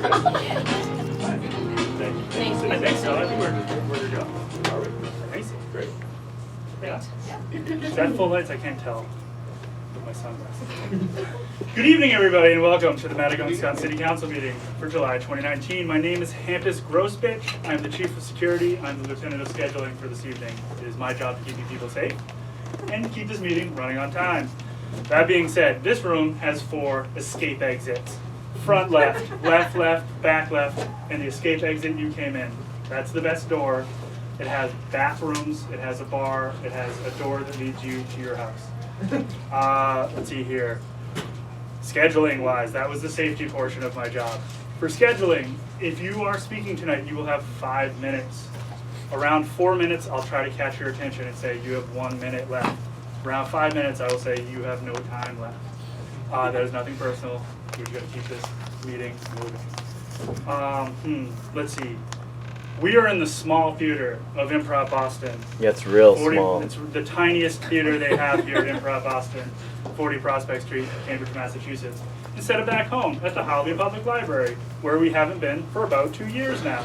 Thanks. I think so. I think we're to go. Are we? I think so. Great. Yeah. Is that full lights? I can't tell with my sunglasses. Good evening, everybody, and welcome to the Maddagunkscott City Council meeting for July 2019. My name is Maddagunkscott. I'm the Chief of Security. I'm the Lieutenant of Scheduling for this evening. It is my job to keep you people safe and keep this meeting running on time. That being said, this room has 4 escape exits. Front left, left, back left, and the escape exit you came in. That's the best door. It has bathrooms, it has a bar, it has a door that leads you to your house. Let's see here. Scheduling wise, that was the safety portion of my job. For scheduling, if you are speaking tonight, you will have 5 minutes. Around 4 minutes, I'll try to catch your attention and say you have 1 minute left. Around 5 minutes, I will say you have no time left. That is nothing personal. We're going to keep this meeting moving. Let's see. We are in the small theater of Improv Boston. Yeah, it's real small. It's the tiniest theater they have here at Improv Boston, 40 Prospect Street, Cambridge, Massachusetts. Instead of back home at the Holly Public Library, where we haven't been for about 2 years now.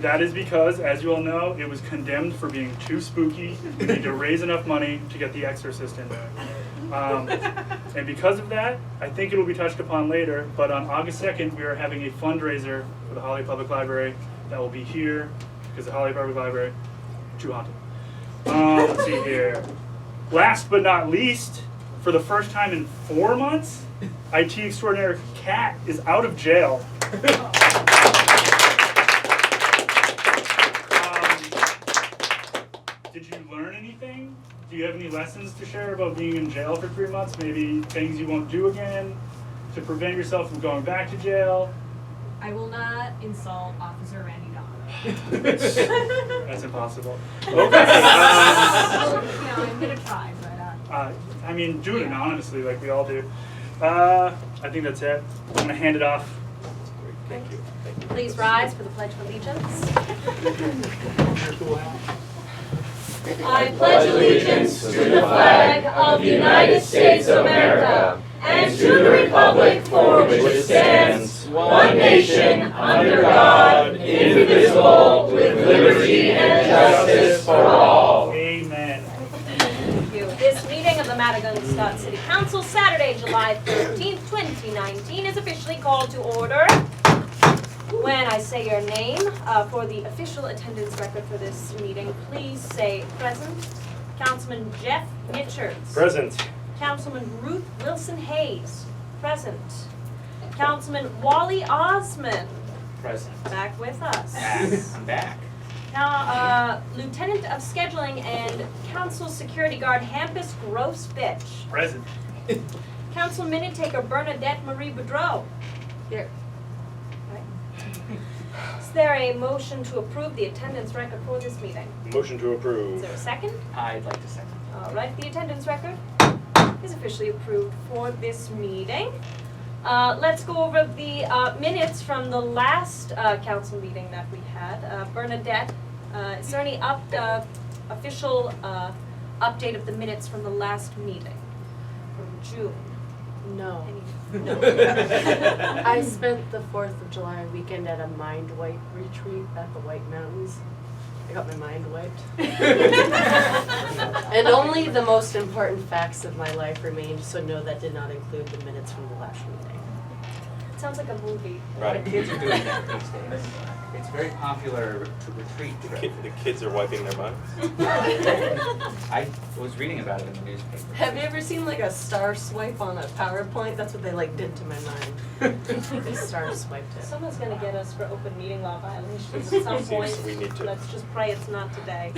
That is because, as you all know, it was condemned for being too spooky. We need to raise enough money to get The Exorcist in there. And because of that, I think it will be touched upon later, but on August 2nd, we are having a fundraiser for the Holly Public Library that will be here, because the Holly Public Library, too haunted. Let's see here. Last but not least, for the first time in 4 months, IT extraordinaire Kat is out of jail. Did you learn anything? Do you have any lessons to share about being in jail for 3 months? Maybe things you won't do again to prevent yourself from going back to jail? I will not insult Officer Randy Donovan. That's impossible. Okay. I'm gonna try, but I mean, do it anonymously like we all do. I think that's it. I'm gonna hand it off. thank you. Please rise for the Pledge of Allegiance. I pledge allegiance to the flag of the United States of America and to the republic for which it stands, one nation, under God, indivisible, with liberty and justice for all. Amen. Thank you. This meeting of the Maddagunkscott City Council, Saturday, July 13th, 2019, is officially called to order. When I say your name for the official attendance record for this meeting, please say present. Councilman Jeff Mitchards. Present. Councilman Ruth Wilson Hayes. Present. Councilman Wally Osman. Present. Back with us. I'm back. Now, Lieutenant of Scheduling and Council Security Guard Hampus Grossbitch. Present. Council Minute Taker Bernadette Marie Boudreau. Here. Is there a motion to approve the attendance record for this meeting? Motion to Is approve. there a second? I'd like to second. All right, the attendance record is officially approved for this meeting. Let's go over the minutes from the last council meeting that we had. Bernadette, is there any official update of the minutes from the last meeting from June? No. Any- No. I spent the 4th of July weekend at a mind wipe retreat at the White Mountains. I got my mind wiped. And only the most important facts of my life remained, so no, that did not include the minutes from the last meeting. It sounds like a movie. Right. Kids are doing that these days. It's very popular to retreat trip. The kids are wiping their minds. I was reading about it in the newspaper. Have you ever seen like a star swipe on a PowerPoint? That's what they like did to my mind. They star swiped it. Someone's gonna get us for open meeting law violations at some point. Seems we need to. Let's just pray it's not today.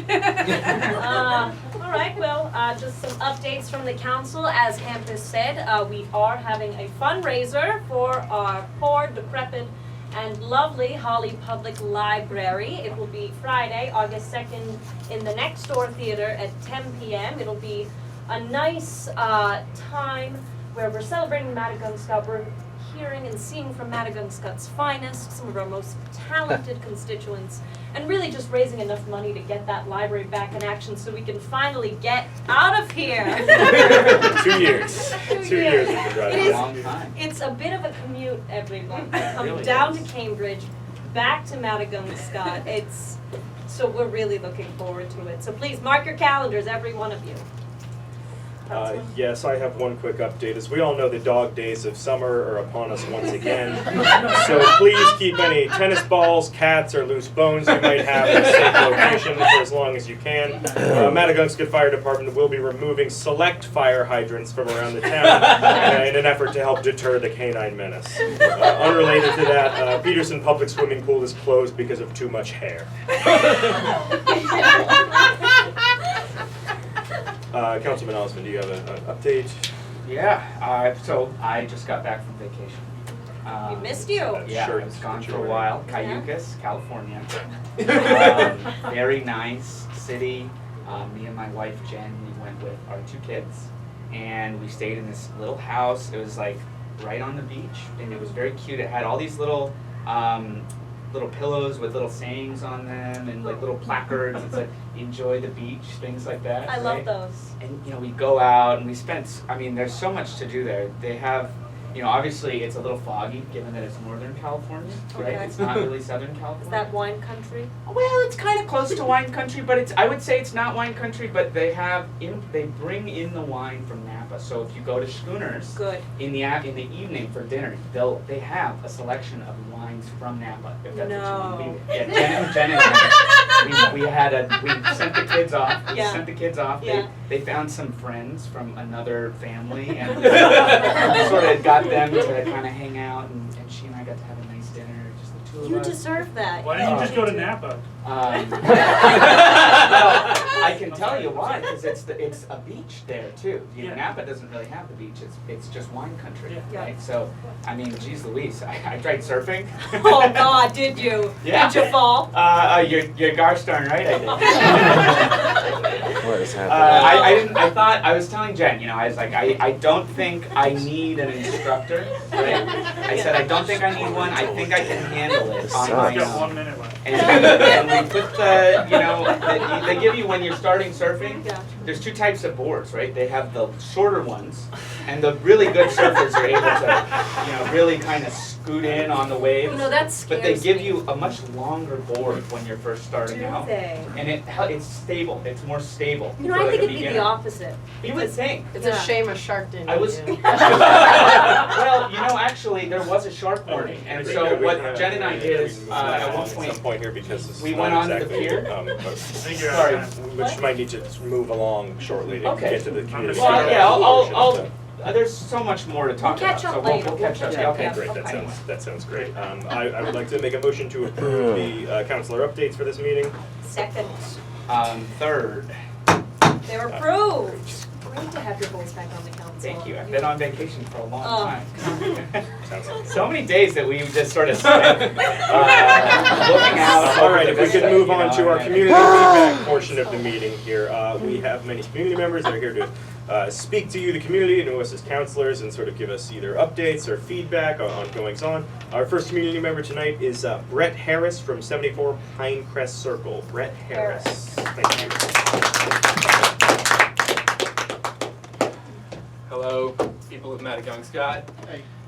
All right, well, just some updates from the council. As Hampus said, we are having a fundraiser for our poor, decrepit, and lovely Holly Public Library. It will be Friday, August 2nd in the Next Door Theater at 10 p.m. It'll be a nice time where we're celebrating Maddagunkscott. We're hearing and seeing from Maddagunkscott's finest, some of our most talented constituents, and really just raising enough money to get that library back in action so we can finally get out of here. 2 years. 2 years we've been driving. It is- Long time. It's a bit of a commute, everyone. It Come really down is. to Cambridge, back to Maddagunkscott. So we're really looking forward to it. So please mark your calendars, every one of you. Councilman? Yes, I have one quick update. As we all know, the dog days of summer are upon us once again. So please keep any tennis balls, cats, or loose bones you might have in a safe location for as long as you can. Maddagunkscott Fire Department will be removing select fire hydrants from around the town in an effort to help deter the canine menace. Unrelated to that, Peterson Public Swimming Pool is closed because of too much hair. Councilman Osmond, do you have an update? Yeah, so I just got back from vacation. We missed you. Yeah, Sure, I was gone sure. for a while. Yeah. Cayucas, California. Very nice city. Me and my wife Jen, we went with our 2 kids, and we stayed in this little house. It was like right on the beach, and it was very cute. It had all these little pillows with little sayings on them, and like little placards. It's like enjoy the beach, things like that. I love right? those. And we go out and we spent, there's so much to do there. They have, obviously it's a little foggy given that it's Northern California, right? Okay. It's not really Southern California. Is that wine country? Well, it's kind of close to wine country, but I would say it's not wine country, but they bring in the wine from Napa. So if you go to Schooners Good. in the evening for dinner, they have a selection of wines from Napa. If that's what you want. Yeah, Jen and I, we sent the kids off. We Yeah. sent the kids off. Yeah. They found some friends from another family and sort of got them to kind of hang out, and she and I got to have a nice dinner, just the 2 of You us. deserve that. Why don't you just go to Napa? Well, I can tell you why, because it's a beach there too. Yeah. Napa doesn't really have the beach; it's just wine country, Yeah. right? So, geez Louise, I tried surfing. Oh God, did you? Yeah. Did you fall? You're gosh darn right, I did. What is I was telling Jen, I was like, I don't think I need an instructor, right? I said, I don't think I need one. I think I can handle it on my You've got own. 1 minute left. And we put they give you when you're starting surfing, Yeah. there's 2 types of boards, right? They have the shorter ones, and the really good surfers are able to, really kind of scoot in on the waves. That scares But they give me. you a much longer board when you're first starting Do out. they? And it's stable. It's more stable. I for think the it'd be the beginner. opposite. You would think. It's Yeah. a shame a shark didn't I was. eat you. Well, actually, there was a shark warning, and so what Jen and I did is, at one at some point, point here, because this we is went not on the exactly, pier. I think you're Sorry. out of time. which might need to move along shortly to Okay. get to the community. Well, yeah, portion of I'll the- there's so much more to talk We'll catch about, up so later. we'll catch up. We'll Yeah, catch okay, up. Great, Okay. that sounds great. I would like to make a motion to approve the councilor updates for this meeting. Second. Third, They're approved. Great to have your boys back on the council. thank you. I've been on vacation for a long Oh. time. Sounds So many days that we just sort of spent looking out. All right, if we could move on to our community feedback portion of the Oh. meeting here. We have many community members that are here to speak to you, the community, and to us as counselors, and sort of give us either updates or feedback on goings on. Our first community member tonight is Brett Harris from 74 Pinecrest Circle. Brett Harris. Thank you. Hello, people of Maddagunkscott.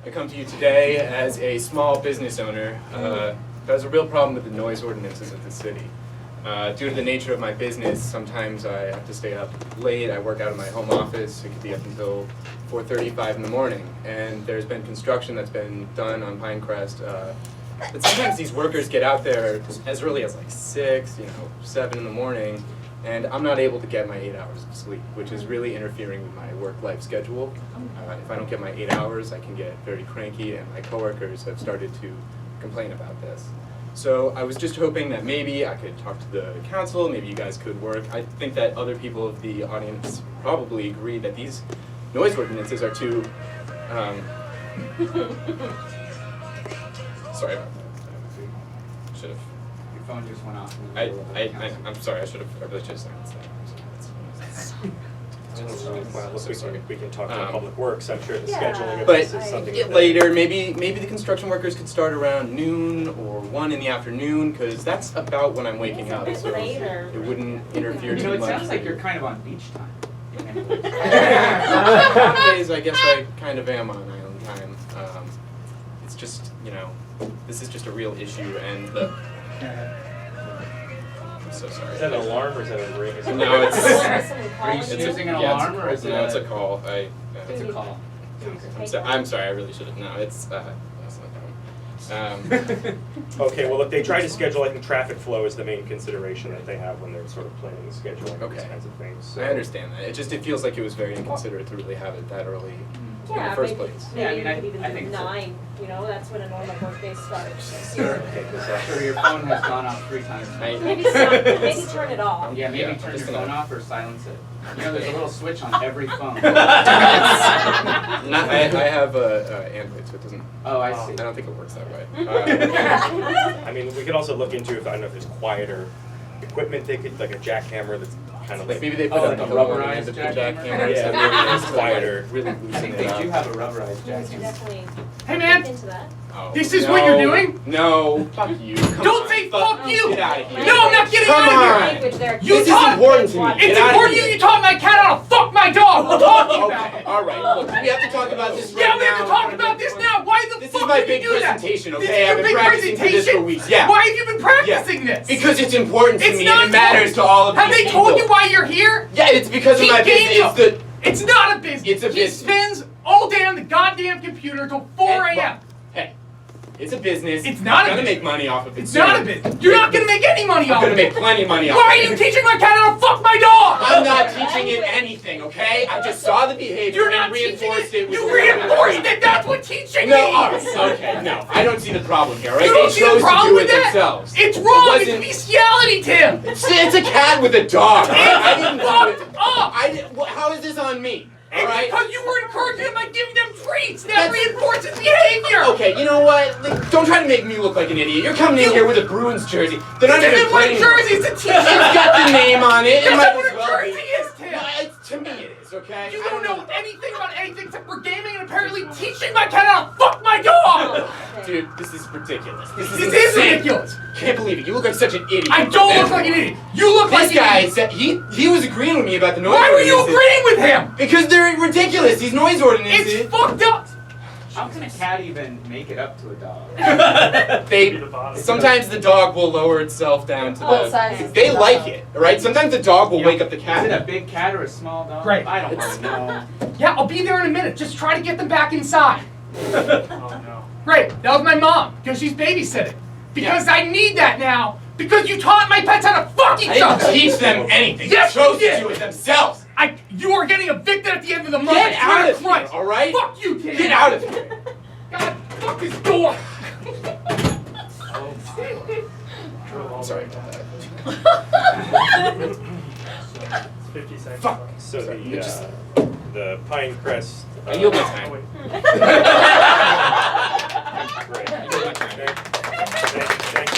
I come to you today as a small business owner who has a real problem with the noise ordinances of the city. Due to the nature of my business, sometimes I have to stay up late. I work out of my home office. It could be up until 4:35 in the morning. And there's been construction that's been done on Pinecrest. But sometimes these workers get out there as early as like 6, 7 in the morning, and I'm not able to get my 8 hours of sleep, which is really interfering with my work-life schedule. If I don't get my 8 hours, I can get very cranky, and my coworkers have started to complain about this. So I was just hoping that maybe I could talk to the council, maybe you guys could work. I think that other people of the audience probably agree that these noise ordinances are too, sorry about that. Should have. Your phone just went off. In the middle of the council. I'm sorry, I should have, I really should have silenced that. Well, we can talk to Um, Public Works. I'm sure the Yeah. scheduling of But this is something that later, maybe the construction workers could start around noon or 1 in the afternoon, because that's about when I'm waking up. So Later. it wouldn't interfere You too know, it much. sounds like you're kind of on beach time. Nowadays, I guess I kind of am on island time. It's just, this is just a real issue, and the. I'm so sorry. Is that an alarm or is that a ring? Is it No, Someone Are you calling? using an yeah, alarm or is it? No, it's a call. It's a call. I'm sorry. I really should have. No, it's that's not that one. Okay, well, if they try to schedule, I think traffic flow is the main consideration that they have when they're sort of planning and scheduling these Okay. kinds of things. So. I understand that. It feels like it was very inconsiderate to really have it that early in Yeah, the first maybe, place. Yeah, I maybe mean, we could even I do think so. 9, that's when a normal workday starts. Sure. Okay, 'cause that's- Sure, your phone has gone off 3 times. Maybe turn it off. Yeah, maybe Yeah, turn your just phone gonna- off or silence it. You know, there's a little switch on every phone. I have Android, so it doesn't. Oh, I I see. don't think it works that way. I mean, we could also look into if I don't know if there's quieter equipment they could, like a jackhammer that's kind of Like maybe they put Oh, up like the a pillow on the rubberized end of the jackhammer? jackhammer. Yeah, so maybe it's it's quieter. Really I loosen think it they up. do have a rubberized We should jacket. definitely Hey man, look into that. Oh, This is what you're no. doing? No, fuck you. Come Don't on. say fuck you! Get out of here. No, I'm not getting Come out of here! on. Language there. You This is talk- important to me. Get It's out of important here. you taught my cat how to fuck my dog! What are you talking about? Okay, all right. Look, we have to talk about this right Yeah, we have now. to talk about this now! Why the This fuck is my would big you do that? presentation, This okay? is I've your been big practicing for this presentation? for weeks. Yeah. Why have you been practicing this? Because it's important to It's me not and it matters to all of Have these they people. told you why you're here? Yeah, it's because of Keep my games business. up. It's not a business. It's a He business. spends all day on the goddamn computer till 4 And, a.m. Hey, it's a business. It's not a I'm gonna business. make money off of it. It's not a business. You're not gonna make any money I'm off gonna of make it. plenty of money off Why of are it. you teaching my cat how to fuck my dog? I'm not teaching it anything, okay? I just saw the behavior You're not and teaching reinforced it. it. with You the reinforced it. That's what teaching No, means. all right, okay, no, I don't see the problem here, right? You don't They see the chose to problem do with it that? themselves. It's wrong. It It's wasn't- bestiality, Tim. It's a cat with a dog. all right? I didn't do fucked it. up. How is this on me? All It's right. because you were encouraging them by giving them treats. That reinforces behavior. Okay, you know what? Like, don't try to make me look like an idiot. You're coming in here with a Bruins jersey. They're not It's even in my playing. jersey. It's a It's t-shirt. got the name on it. It That's might not what as a well jersey be. is, Tim. To me it is, okay? You I don't know anything about anything except for gaming and apparently teaching my cat how to fuck my dog. Dude, this is ridiculous. This This is insane. ridiculous. Can't believe it. You look like such an idiot. I don't look like an idiot. You look like This an guy idiot. said he was agreeing with me about the noise Why were you ordinances. agreeing with him? Because they're ridiculous. These noise ordinances. It's fucked up. How can a cat even make it up to a dog? Sometimes the dog will lower itself down to What the. size is They the like dog? it, right? Sometimes the dog will wake up the Is it cat. a big cat or a small dog? Right. I don't really know. Yeah, I'll be there in a minute. Just try to get them back inside. Oh no. Great. That was my mom because she's babysitting. Because I need that now. Because you taught my pets how to fuck I each didn't other. teach them anything. Yes, they chose you did. to do it themselves. You are getting evicted at the end of the month. Get I swear out to of here, Christ. all right? Fuck you, Tim. Get out of here. God, fuck this door. I'm sorry about that. It's 50 seconds. Fuck. left. So Sorry, you just- the Pinecrest. I yield my Oh, time. wait. Great. I yield my time. Thank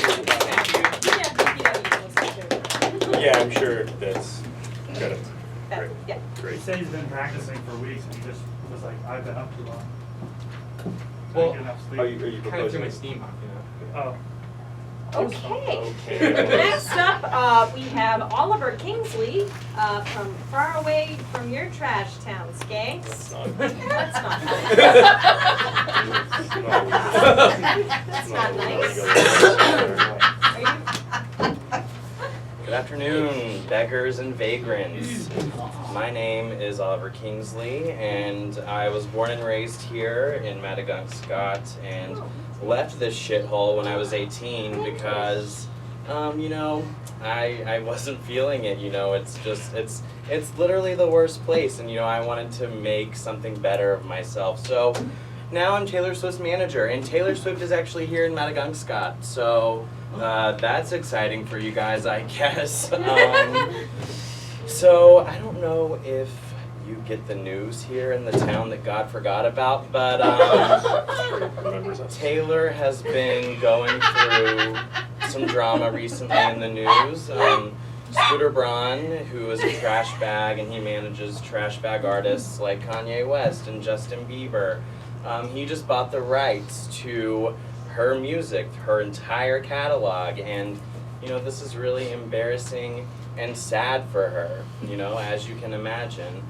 you. Yeah, I'm sure that's good. Great. Yeah. He Great. said he's been practicing for weeks and he just was like, I've been up too long. Well, Didn't get enough sleep. Are you Kind of threw proposing? my steam off, you know. Oh. Okay. Okay. Next up, we have Oliver Kingsley from far away from your trash town, Skanks. That's not- That's not nice. Are you? Good afternoon, beggars and vagrants. My name is Oliver Kingsley, and I was born and raised here in Maddagunkscott, and left this shithole when I was 18 because, I wasn't feeling it. It's literally the worst place, and I wanted to make something better of myself. So now I'm Taylor Swift's manager, and Taylor Swift is actually here in Maddagunkscott. So. That's exciting for you guys, I guess. So I don't know if you get the news here in the town that God forgot about, but Taylor has been going through some drama recently in the news. Scooter Braun, who is a trash bag, and he manages trash bag artists like Kanye West and Justin Bieber. He just bought the rights to her music, her entire catalog, and you know, this is really embarrassing and sad for her, you know, as you can imagine.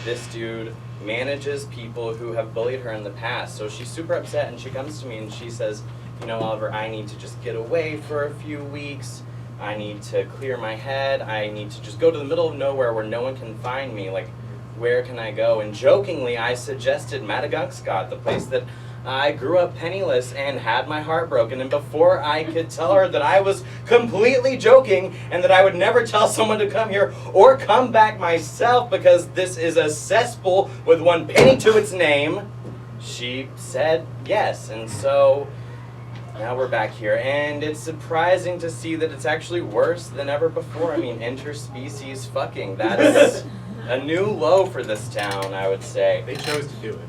This dude manages people who have bullied her in the past, so she's super upset, and she comes to me and she says, you know, Oliver, I need to just get away for a few weeks. I need to clear my head. I need to just go to the middle of nowhere where no one can find me. Like, where can I go? And jokingly, I suggested Maddagunkscott, the place that I grew up penniless and had my heart broken. And before I could tell her that I was completely joking and that I would never tell someone to come here or come back myself because this is a cesspool with one penny to its name, she said yes. And so now we're back here, and it's surprising to see that it's actually worse than ever before. I mean, interspecies fucking. That is a new low for this town, I would say. They chose to do it.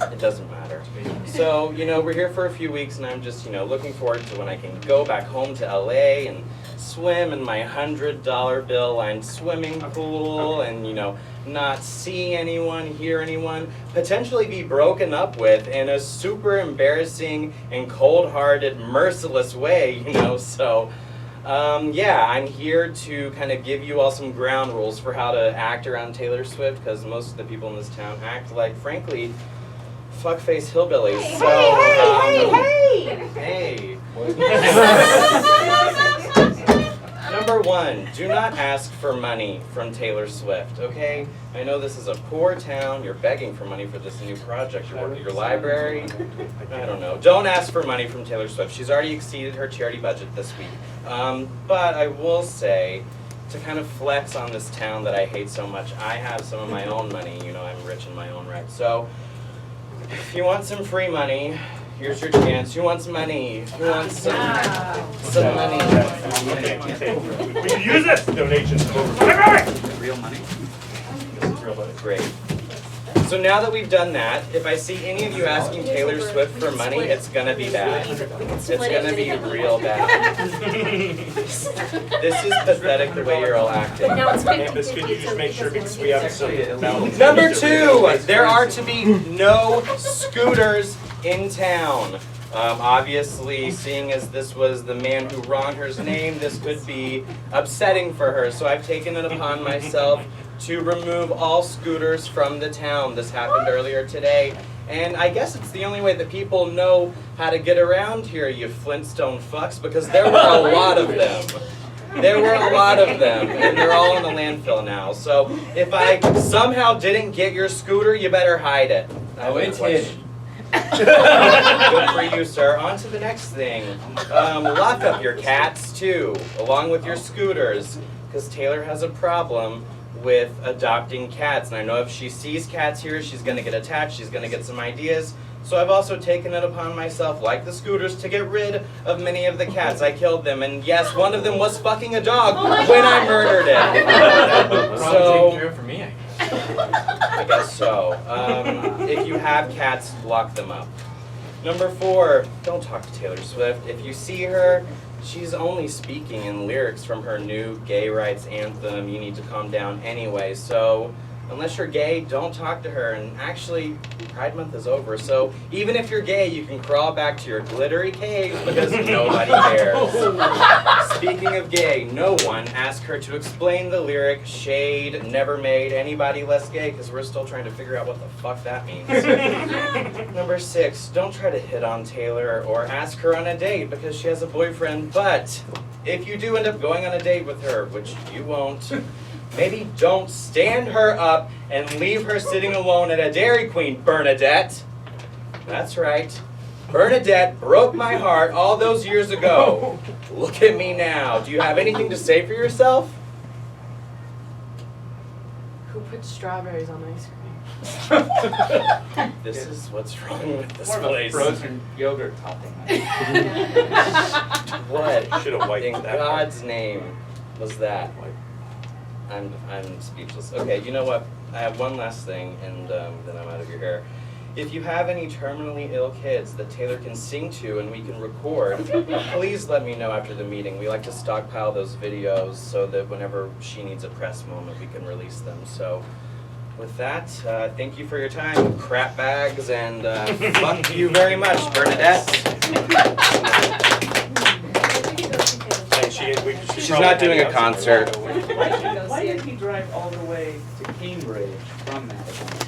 It doesn't matter. So, you know, we're here for a few weeks, and I'm just, you know, looking forward to when I can go back home to LA and swim in my $100 bill-lined swimming pool and, you know, not see anyone, hear anyone, potentially be broken up with in a super embarrassing and cold-hearted, merciless way, you know, so yeah, I'm here to kind of give you all some ground rules for how to act around Taylor Swift, because most of the people in this town act like, frankly, fuckface hillbillies. Hey! Number one, do not ask for money from Taylor Swift, okay? I know this is a poor town. You're begging for money for this new project. Your library. I don't know. Don't ask for money from Taylor Swift. She's already exceeded her charity budget this week. But I will say, to kind of flex on this town that I hate so much, I have some of my own money. You know, I'm rich in my own right. So, if you want some free money, here's your chance. Who wants money? Who wants some money? We can use this. Donations over. Real money? Great. So now that we've done that, if I see any of you asking Taylor Swift for money, it's gonna be bad. It's gonna be real bad. This is pathetic the way you're all acting. Now it's Campus, could you just make sure, because we have some... Number two, there are to be no scooters in town. Obviously, seeing as this was the man who wronged her's name, this could be upsetting for her. So I've taken it upon myself to remove all scooters from the town. This happened earlier today. And I guess it's the only way that people know how to get around here, you Flintstone fucks, because there were a lot of them. There were a lot of them, and they're all in the landfill now. So if I somehow didn't get your scooter, you better hide it. Oh, it's hidden. Good for you, sir. On to the next thing. Lock up your cats, too, along with your scooters, because Taylor has a problem with adopting cats. And I know if she sees cats here, she's going to get attached, she's going to get some ideas. So I've also taken it upon myself, like the scooters, to get rid of many of the cats. I killed them, and yes, one of them was fucking a dog when I murdered it. So, Taking care for me, I guess so. If you have cats, lock them up. Number 4, don't talk to Taylor Swift. If you see her, she's only speaking in lyrics from her new gay rights anthem. You need to calm down anyway. So unless you're gay, don't talk to her. And actually, Pride Month is over. So even if you're gay, you can crawl back to your glittery cave because nobody cares. Speaking of gay, no one asked her to explain the lyric "Shade never made anybody less gay" because we're still trying to figure out what the fuck that means. Number 6, don't try to hit on Taylor or ask her on a date because she has a boyfriend. But if you do end up going on a date with her, which you won't, maybe don't stand her up and leave her sitting alone at a Dairy Queen, Bernadette. That's right. Bernadette broke my heart all those years ago. Look at me now. Do you have anything to say for yourself? Who put strawberries on ice cream? This is what's wrong with this More of a place. frozen yogurt topping. What Should have wiped in that. God's name was that? I'm speechless. Okay, you know what? I have one last thing, and then I'm out of your hair. If you have any terminally ill kids that Taylor can sing to and we can record, please let me know after the meeting. We like to stockpile those videos so that whenever she needs a press moment, we can release them. So with that, thank you for your time, crap bags, and fuck you very much, Bernadette. She's not doing a concert. Why did he drive all the way to Cambridge from Maddagunkscott?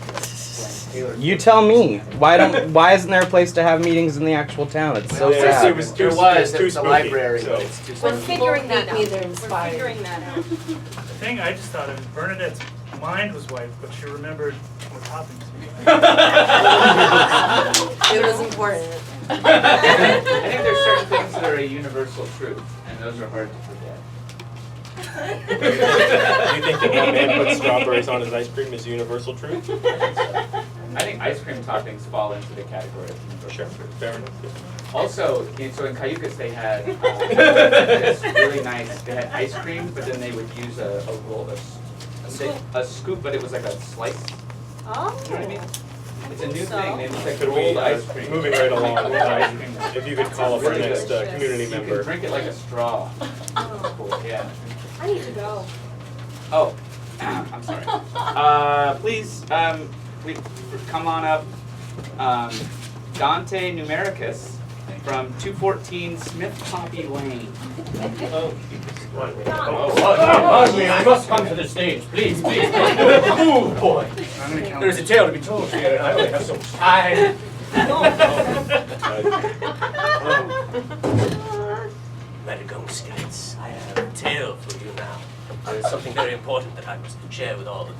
You tell me. Why isn't there a place to have meetings in the actual town? It's so sad. It was too spooky, library, so. but it's too We're spooky. figuring that People hate me, out. they're We're inspired. figuring that out. The thing I just thought of is Bernadette's mind was wiped, but she remembered what toppings. It was important. I think there's certain things that are a universal truth, and those are hard to forget. Do you think that one man put strawberries on his ice cream is universal truth? I think ice cream toppings fall into the category of universal Sure, truth. fair enough. Also, so in Cayucas they had this really nice, they had ice cream, but then they would use a roll, a scoop, but it was like a slice. Oh. You know what I mean? It's a new So? thing, it's like Could we, rolled ice cream. moving right along, Rolled ice cream. if you could call up our Really next good. community You member. can drink it like a straw. Oh. Cool, yeah. I need to go. Oh, I'm sorry. Please, come on up. Dante Numericus from 214 Smith Poppy Lane. Pardon me, I must come to the stage, please, please. Oh, boy. I'm gonna count. There's a tale to be told here, and I only have so much time. Maddagunkscott, I have a tale for you now. There is something very important that I must share with all of you.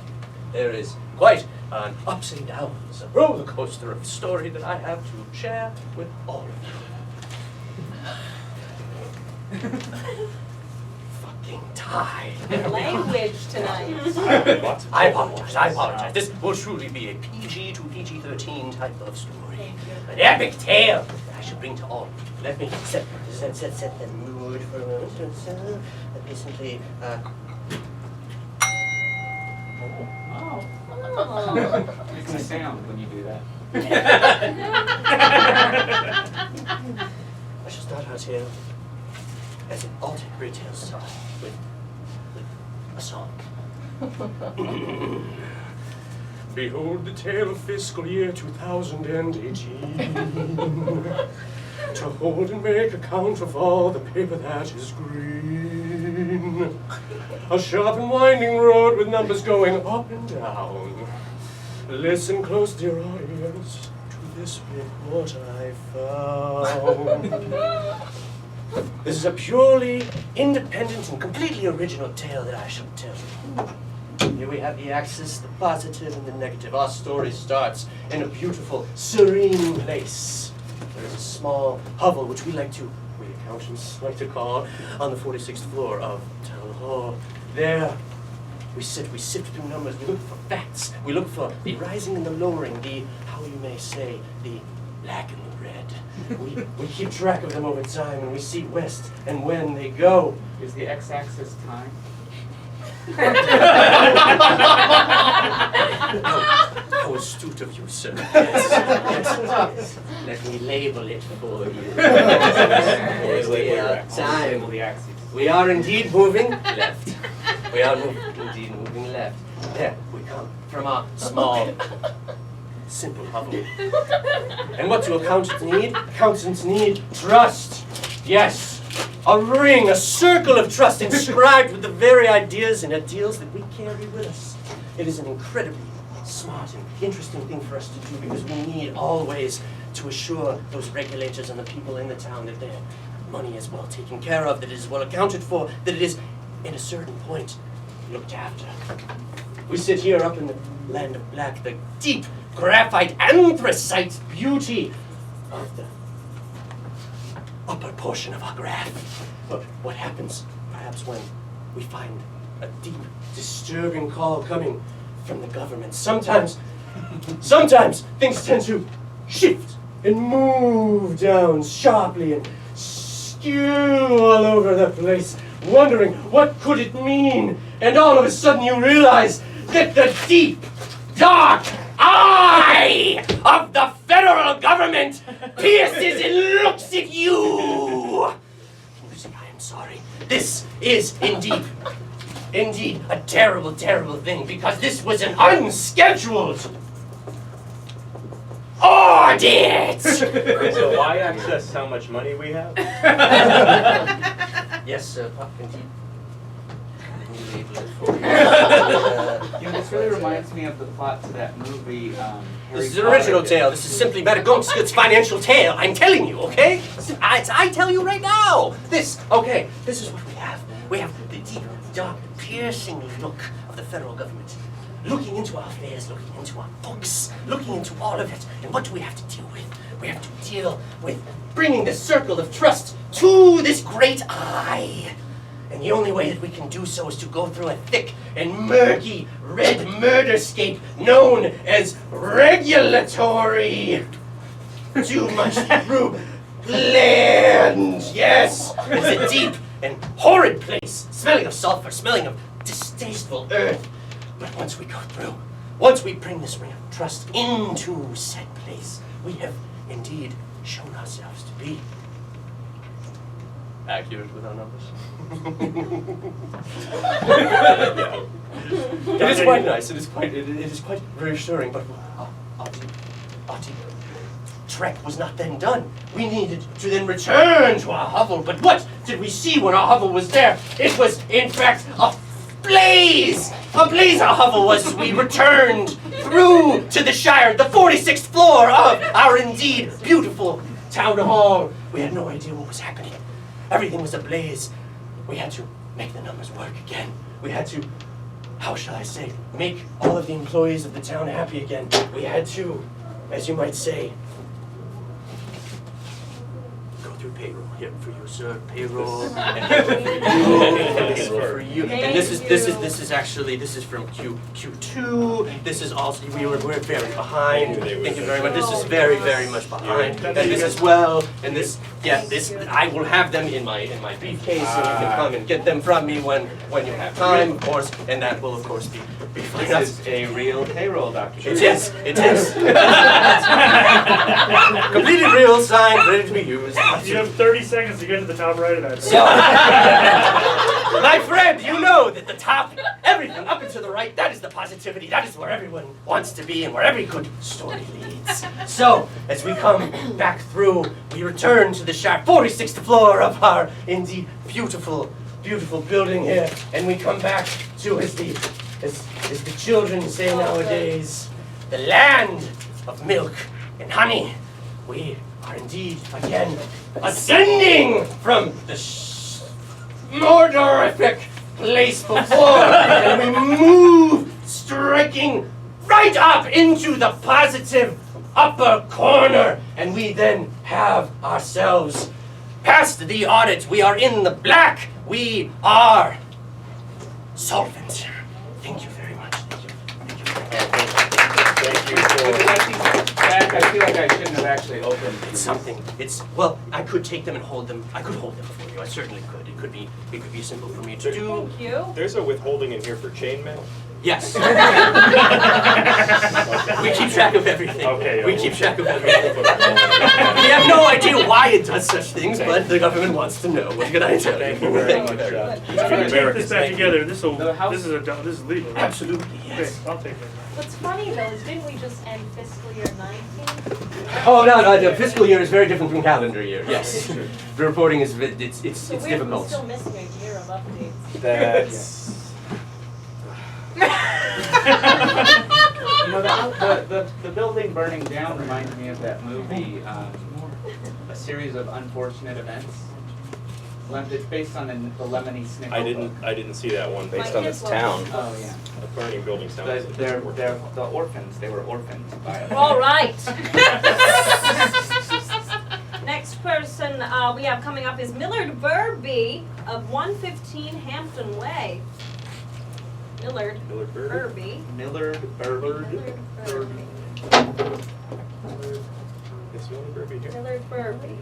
There is quite an ups and downs, a roller coaster of story that I have to share with all of you. Fucking time. Language tonight. I apologize. This will truly be a PG to PG-13 type of story. An epic tale that I should bring to all. Let me set the mood for a moment. Let me simply, Makes a sound when you do that. I shall start our tale as an Baltic retail style with a song. Behold the tale of fiscal year 2018. To hold and make account of all the paper that is green. A sharp and winding road with numbers going up and down. Listen close, dear audience, to this report I found. This is a purely independent and completely original tale that I shall tell you. Here we have the axis, the positive and the negative. Our story starts in a beautiful, serene place. There is a small hovel, which we accountants like to call, on the 46th floor of Town Hall. There, we sit through numbers, we look for facts, we look for the rising and the lowering, the, how you may say, the black and the red. We keep track of them over time, and we see west and when they go. Is the x-axis time? How astute of you, sir. Yes. Let me label it for you. Label the axes. We are indeed moving left. We are indeed moving left. There we come from our small, simple hovel. And what do accountants need? Accountants need trust. Yes. A ring, a circle of trust inscribed with the very ideas and ideals that we carry with us. It is an incredibly smart and interesting thing for us to do because we need always to assure those regulators and the people in the town that their money is well taken care of, that it is well accounted for, that it is, in a certain point, looked after. We sit here up in the land of black, the deep graphite anthracite beauty of the upper portion of our graph. But what happens, perhaps, when we find a deep, disturbing call coming from the government? Sometimes things tend to shift and move down sharply and skew all over the place, wondering what could it mean? And all of a sudden you realize that the deep, dark eye eye of the federal government pierces and looks at you. Can you see I am sorry? This is indeed a terrible, terrible thing, because this was an unscheduled audit. So why access how much money we have? Yes, indeed. This really reminds me of the plot to that movie. This is an original tale. This is simply Maddagunkscott's financial tale. I'm telling you, okay? I tell you right now. This is what we have. We have the deep, dark, piercing look of the federal government. Looking into our affairs, looking into our books, looking into all of it. And what do we have to deal with? We have to deal with bringing the circle of trust to this great eye. And the only way that we can do so is to go through a thick and murky red murderscape known as regulatory. Too much through land. Yes, it's a deep and horrid place, smelling of sulfur, smelling of distasteful earth. But once we go through, once we bring this ring of trust into said place, we have indeed shown ourselves to be accurate with our numbers. It is quite nice. It is quite reassuring. But our deep trek was not then done. We needed to then return to our hovel. But what did we see when our hovel was there? It was, in fact, a blaze! A blaze our hovel was as we returned through to the Shire, the 46th floor of our indeed beautiful town hall. We had no idea what was happening. Everything was ablaze. We had to make the numbers work again. We had to, how shall I say, make all of the employees of the town happy again. We had to, as you might say, go through payroll here for you, sir. Payroll and payroll for you. And this is actually from Q2. This is also we're very behind. Thank you very much. This is very much behind. And this as well. And this I will have them in my briefcase, and you can come and get them from me when you have time, of course. And that will of course be fine. This is a real payroll document. It is. Completely real, signed, ready to be used. You have 30 seconds to get to the top right of that. So, my friend, you know that the top, everything up and to the right, that is the positivity. That is where everyone wants to be and where every good story leads. So, as we come back through, we return to the sharp 46th floor of our indeed beautiful, beautiful building here, and we come back to, as the children say nowadays, the land of milk and honey. We are indeed again ascending from the mordorific place before, and we move, striking right up into the positive upper corner, and we then have ourselves passed the audit. We are in the black. We are solvent. Thank you very much. Thank you for I feel like I shouldn't have actually opened. well, I could take them and hold them. I could hold them for you. I certainly could. It could be simple for me to do. Thank you. There's a withholding in here for chainmail. Yes. We keep track of everything. Okay. We keep track of everything. We have no idea why it does such things, but the government wants to know. What can I tell you? Thank you very much. If you take this back together, this is legal, right? Absolutely, yes. Okay, I'll take it. What's funny though is didn't we just end fiscal year 19? Oh no! The fiscal year is very different from calendar year. Yes, the reporting is it's So we're difficult. still missing a year of updates. That's. You know, the building burning down reminds me of that movie, A Series of Unfortunate Events. It's based on the Lemony Snicket I book. didn't see that one. Based on this town. Oh yeah. The burning buildings down. They're the orphans. They were orphaned by a All right. Next person we have coming up is Millard Burby of 115 Hampton Way. Millard Burby. Millard Burby. Is Millard Burby here? Millard Burby.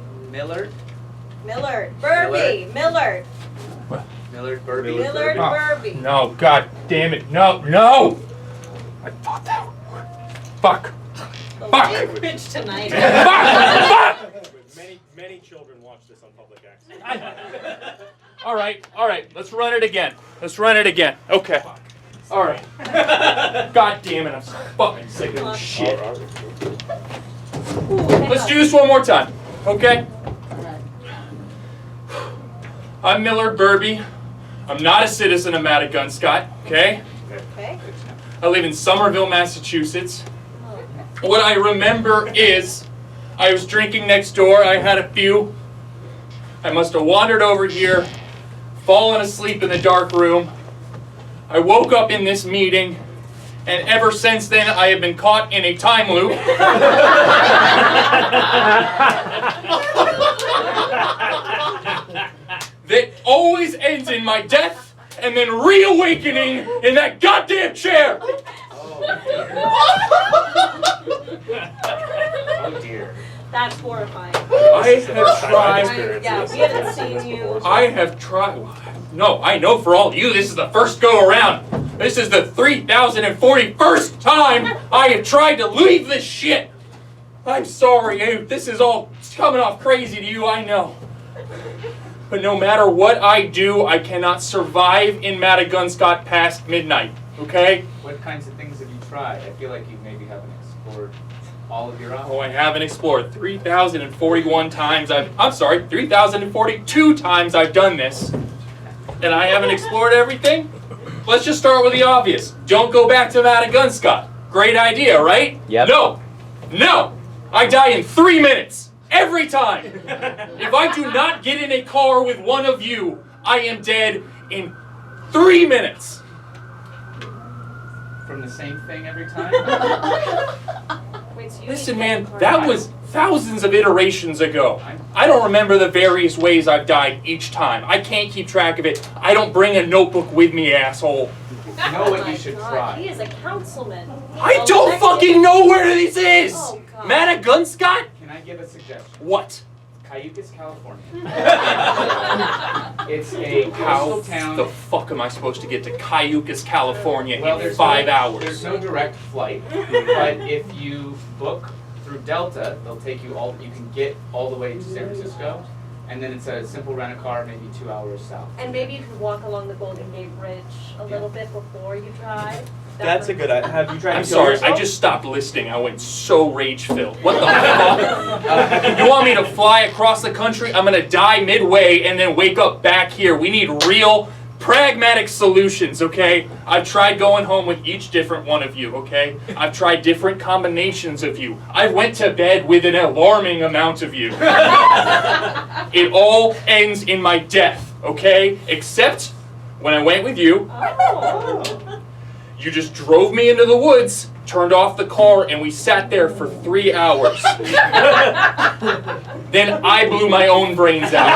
Millard Burby. Millard. Millard Burby. Millard Oh. Burby. No, god damn it, no! I thought that would work. Fuck. Fuck! Language tonight. Fuck! Many children watch this on public access. All right, let's run it again. Okay. All right. God damn it, I'm so fucking sick of this shit. Let's do this one more time, okay? I'm Millard Burby. I'm not a citizen of Maddagunkscott, okay? Okay. I live in Somerville, Massachusetts. What I remember is I was drinking next door. I had a few. I must have wandered over here, fallen asleep in the dark room. I woke up in this meeting, and ever since then I have been caught in a time loop. That always ends in my death and then reawakening in that goddamn chair. Oh dear. That's horrifying. I have tried. Yeah, we haven't seen you. I have tried. No, I know for all of you, this is the first go around. This is the 3,041st time I have tried to leave this shit. I'm sorry, this is all coming off crazy to you, I know. But no matter what I do, I cannot survive in Maddagunkscott past midnight, okay? What kinds of things have you tried? I feel like you maybe haven't explored all of your options. Oh, I haven't explored 3,041 times. 3,042 times I've done this. And I haven't explored everything? Let's just start with the obvious. Don't go back to Maddagunkscott. Great idea, right? Yep. No! I die in 3 minutes. Every time. If I do not get in a car with one of you, I am dead in 3 minutes. From the same thing every time? Wait, so you Listen, need man, to get that was thousands of iterations ago. I don't remember the various ways I've died each time. I can't keep track of it. I don't bring a notebook with me, asshole. You know what Oh you my should God, try. He is a councilman. I don't fucking know where this is! Oh, God. Maddagunkscott? Can I give a suggestion? What? Cayucas, California. It's a How coastal town. the fuck am I supposed to get to Cayucas, California Well, in there's 5 no, hours? There's no direct flight, but if you book through Delta, they'll take you all. You can get all the way to San Francisco, and then it's a simple rent-a-car, maybe 2 hours south. And maybe you can walk along the Golden Gate Bridge a little bit before you drive. That's a good idea. Have you tried I'm to kill sorry, yourself? I just stopped listening. I went so rage-filled. What the fuck? You want me to fly across the country? I'm gonna die midway and then wake up back here. We need real, pragmatic solutions, okay? I've tried going home with each different one of you, okay? I've tried different combinations of you. I went to bed with an alarming amount of you. It all ends in my death, okay? Except when I went with you. Oh. You just drove me into the woods, turned off the car, and we sat there for 3 hours. Then I blew my own brains out.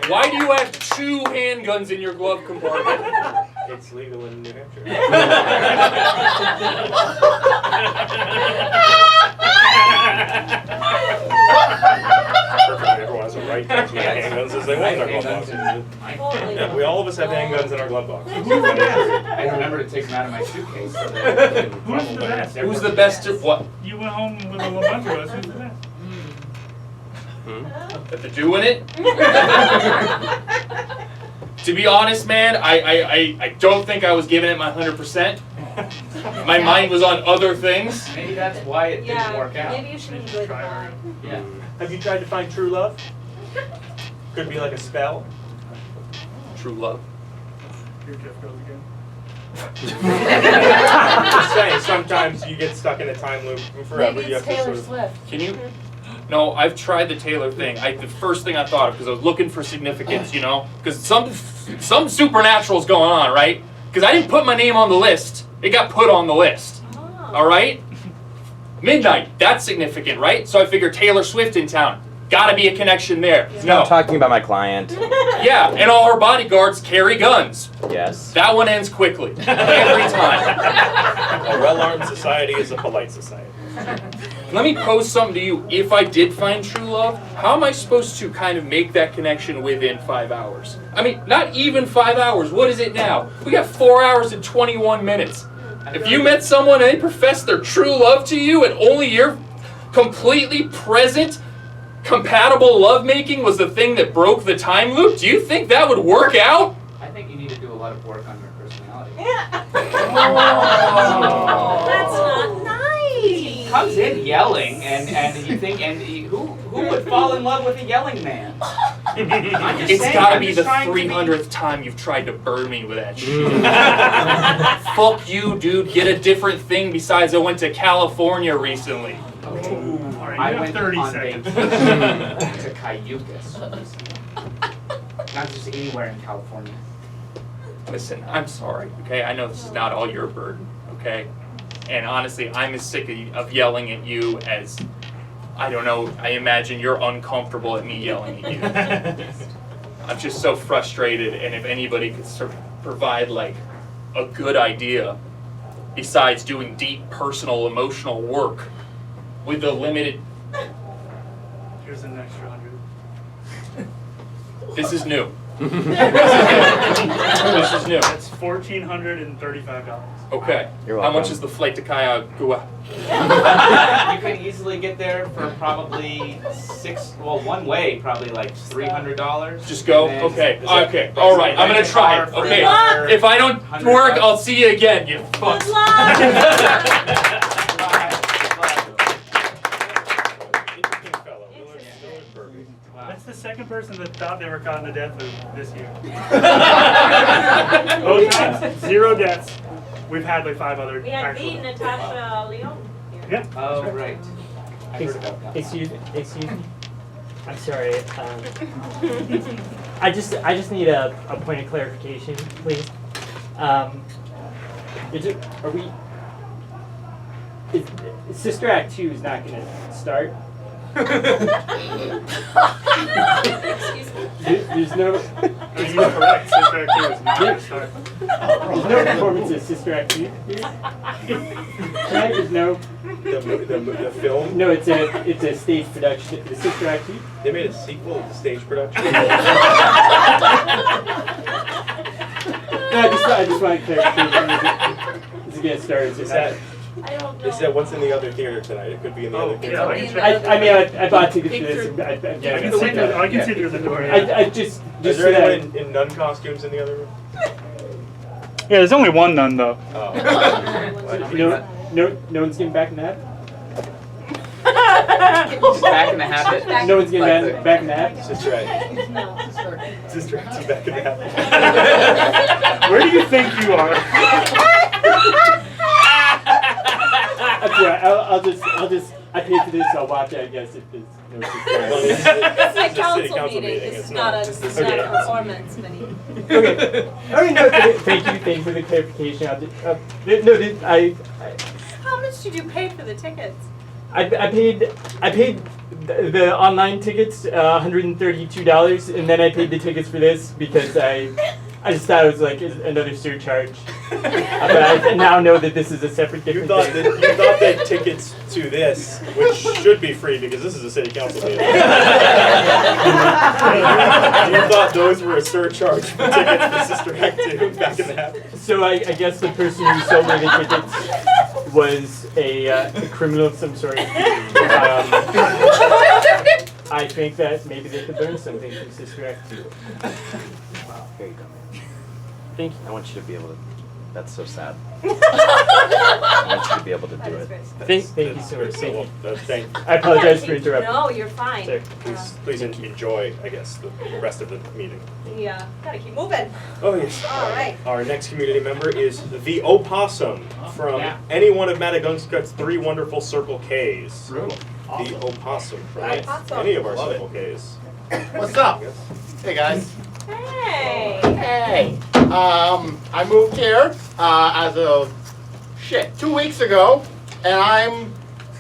Why do you have 2 handguns in your glove compartment? It's legal in New Hampshire. Perfect. Everyone has a right to as many handguns as they want in their glove box. Holy Yeah, all of us have handguns in our glove box. I remember to take them out of my suitcase. So that Who's the best at what? You went home with a bunch of us. Who's the best? At the doing it? To be honest, man, I don't think I was giving it my 100%. My mind was on other things. Maybe that's why it didn't work out. Maybe you should enjoy the wine. Yeah. Have you tried to find true love? Could be like a spell. True love. Here Jeff goes again. Just saying, sometimes you get stuck in a time loop forever. Maybe You it's have to Taylor sort of. Swift. Can you? No, I've tried the Taylor thing. The first thing I thought of, because I was looking for significance, you know? Because some supernatural's going on, right? Because I didn't put my name on the list. It got put on the list. Oh. All right? Midnight, that's significant, right? So I figured Taylor Swift in town. Gotta be a connection there. No. I'm talking about my client. Yeah, and all her bodyguards carry guns. Yes. That one ends quickly. Every time. A well-armed society is a polite society. Let me pose something to you. If I did find true love, how am I supposed to kind of make that connection within 5 hours? I mean, not even 5 hours. What is it now? We got 4 hours and 21 minutes. If you met someone and they professed their true love to you and only your completely present, compatible lovemaking was the thing that broke the time loop, do you think that would work out? I think you need to do a lot of work on your personality. Yeah. Oh. That's not nice. Comes in yelling, and you think, who would fall in love with a yelling man? I'm just It's saying, gotta I'm be just the trying to be- 300th time you've tried to burn me with that shit. Fuck you, dude. Get a different thing besides I went to California recently. Okay. All right, I you have went 30 on seconds. vacation to Cayucas. Not just anywhere in California. Listen, I'm sorry, okay? I know this is not all your burden, okay? And honestly, I'm as sick of yelling at you as, I don't know, I imagine you're uncomfortable at me yelling at you. I'm just so frustrated, and if anybody could provide, like, a good idea besides doing deep, personal, emotional work with the limited... Here's an extra 100. This is new. This is new. That's $1,435. Okay. You're How much welcome. is the flight to Cayuga? You can easily get there for probably one way, probably like $300. Just go? And then- Okay. is that- Okay. All right. I'm gonna try it. Car for Okay. another If I don't 100 work, bucks. I'll see you again, you fucks. Good luck. Interesting fellow. Willard Burby. Wow. That's the second person that thought they were caught in a death loop this year. Both times, 0 deaths. We've had like 5 other We had actual beat deaths. Natasha Leon here. Yeah. Oh, right. I heard about that. Excuse me. I'm sorry. I just need a point of clarification, please. Sister Act 2 is not going to start? Excuse me. There's no He's correct. Sister Act 2 is not going to start. there's no performance of Sister Act 2 here? Right? There's no The film, no. It's a stage production. The Sister Act 2. they made a sequel to stage production. No, I just want clarification. Is it going to start? Is that, I don't know. is that what's in the other theater tonight? It could be in the other theater. Yeah, I can check. I mean, I bought tickets for this. I can see through, I can see through the door. Yeah. I just Is so there that anyone in nun costumes in the other room? Yeah, there's only one nun though. Oh. no one's getting back in the hat. Back in the habit. No one's getting Like back in the hat. Sister Act. No. Sister Act back in the hat. Where do you think you are? That's right. I'll just. I paid for this. I'll watch it. I guess if there's no Well, Sister this This is a is a city council council meeting. meeting. This It's is not a just the it's city not a council. performance meeting. Okay. All right. No. Thank you for the clarification. I'll just, I How much did you pay for the tickets? I paid the online tickets $132, and then I paid the tickets for this because I just thought it was like another surcharge. But I now know that this is a separate You different thought thing. that you thought that tickets to this, which should be free because this is a city council meeting. You thought those were a surcharge for tickets for Sister Act 2 back in the hat. So I guess the person who sold me the tickets was a criminal of some sort. I think that maybe they could learn something from Sister Act 2. Here you go. Thank you. I want you to be able to. That's so sad. I want you to be able to do it. Thank you so much. Thank you. I I apologize for interrupting. No, you're fine. Sorry. Please enjoy, I guess, the rest of the meeting. Yeah, gotta keep moving. Oh yes. All right. Our next community member is the Opossum from Yeah. any one of Maddagunkscott's 3 wonderful Circle Ks. Really? The Opossum from Opossum. any of our Love it. Circle Ks. What's up? Hey guys. Hey. Hey. I moved here as of 2 weeks ago, and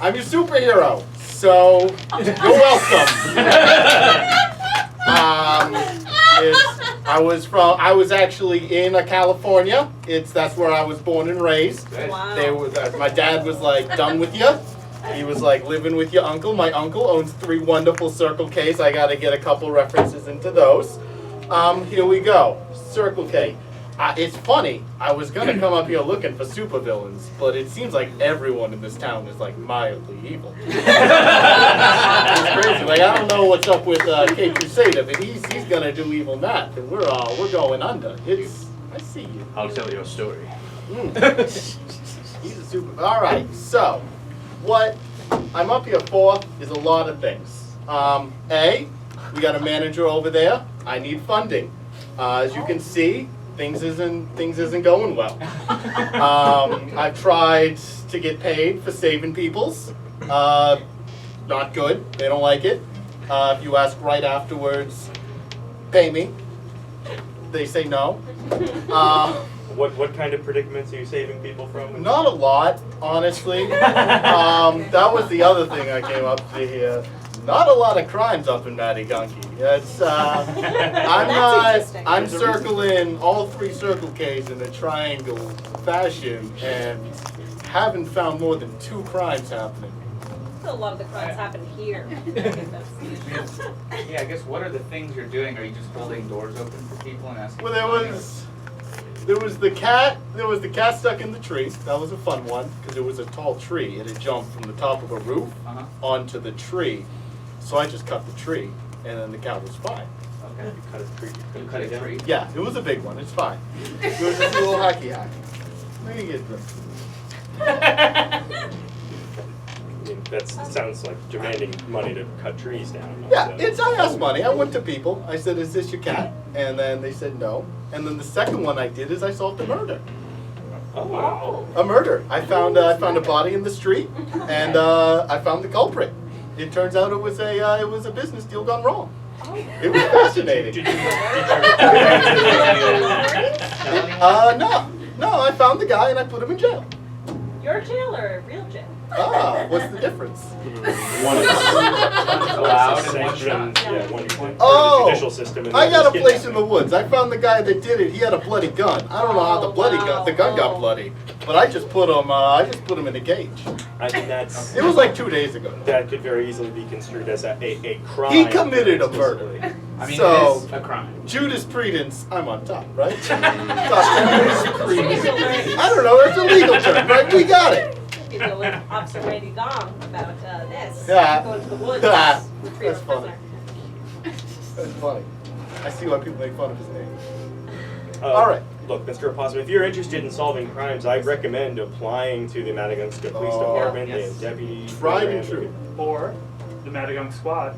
I'm your superhero. So you're welcome. I was actually in California. That's where I was born and raised. Wow. My dad was like, done with you. He was like, living with your uncle. My uncle owns 3 wonderful Circle Ks. I got to get a couple references into those. Here we go. Circle K. It's funny. I was gonna come up here looking for supervillains, but it seems like everyone in this town is like mildly evil. It's crazy. Like I don't know what's up with K Crusader, but he's gonna do evil math, and we're going under. I see you. I'll tell you a story. He's a super. All right. So, what I'm up here for is a lot of things. A, we got a manager over there. I need funding. As you can see, things isn't going well. I've tried to get paid for saving people's. Not good. They don't like it. If you ask right afterwards, pay me. They say no. What kind of predicaments are you saving people from? Not a lot, honestly. That was the other thing I came up to here. Not a lot of crimes up in Maddagunkscott. It's I'm circling all 3 Circle K's in a triangle fashion and haven't found more than 2 crimes happening. A lot of the crimes happen here. Yeah, I guess what are the things you're doing? Are you just holding doors open for people and asking? Well, there was the cat stuck in the tree. That was a fun one because it was a tall tree. It had jumped from the top of a roof onto the tree. So I just cut the tree, and then the cat was fine. Okay. You cut a tree. You cut a tree? Yeah, it was a big one. It's fine. It was just a little hacky hack. Let me get this. I mean, that sounds like demanding money to cut trees down. Yeah, I asked money. I went to people. I said, "Is this your cat?" And then they said no. And then the second one I did is I solved a murder. Oh wow. A murder. I found a body in the street, and I found the culprit. It turns out it was a business deal gone wrong. It was fascinating. No, I found the guy and I put him in jail. Your jail or real jail? What's the difference? One is allowed and one shouldn't. Yeah, one Oh, judicial system. And I got a then place in the woods. I found the guy that did it. He had a bloody gun. I don't know how the gun got bloody, but I just put him in a cage. I think that's. It was like 2 days ago. That could very easily be construed as a crime. He committed a murder. I mean, So- it is a crime. Judas Predence, I'm on top, right? I don't know, it's a legal term, right? We got it. You know, with Officer Randy Gong about this. Yeah. Going to the woods. Ah, retrieve a that's funny. prisoner. That's funny. I see why people make fun of his name. All All right. right. Look, Mr. Opossum, if you're interested in solving crimes, I recommend applying to the Maddagunkscott Police Oh, Department. yes. They have deputy. Tried and true. Or the Maddagunkscott.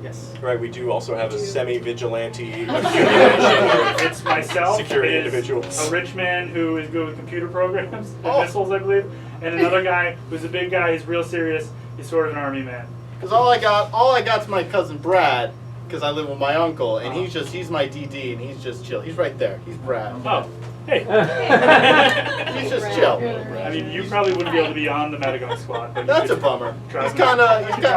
Yes. Right, we do also have a semi-vigilante accumulation. It's myself, Security is individuals. a rich man who is good with computer programs and Oh. missiles, I believe, and another guy who's a big guy. He's real serious. He's sort of an army man. Because all I got's my cousin Brad, because I live with my uncle, and he's my DD, and he's just chill. He's right there. He's Brad. Oh, hey. He's just chill. I mean, you probably wouldn't be able to be on the Maddagunkscott, but you That's a could bummer. drive We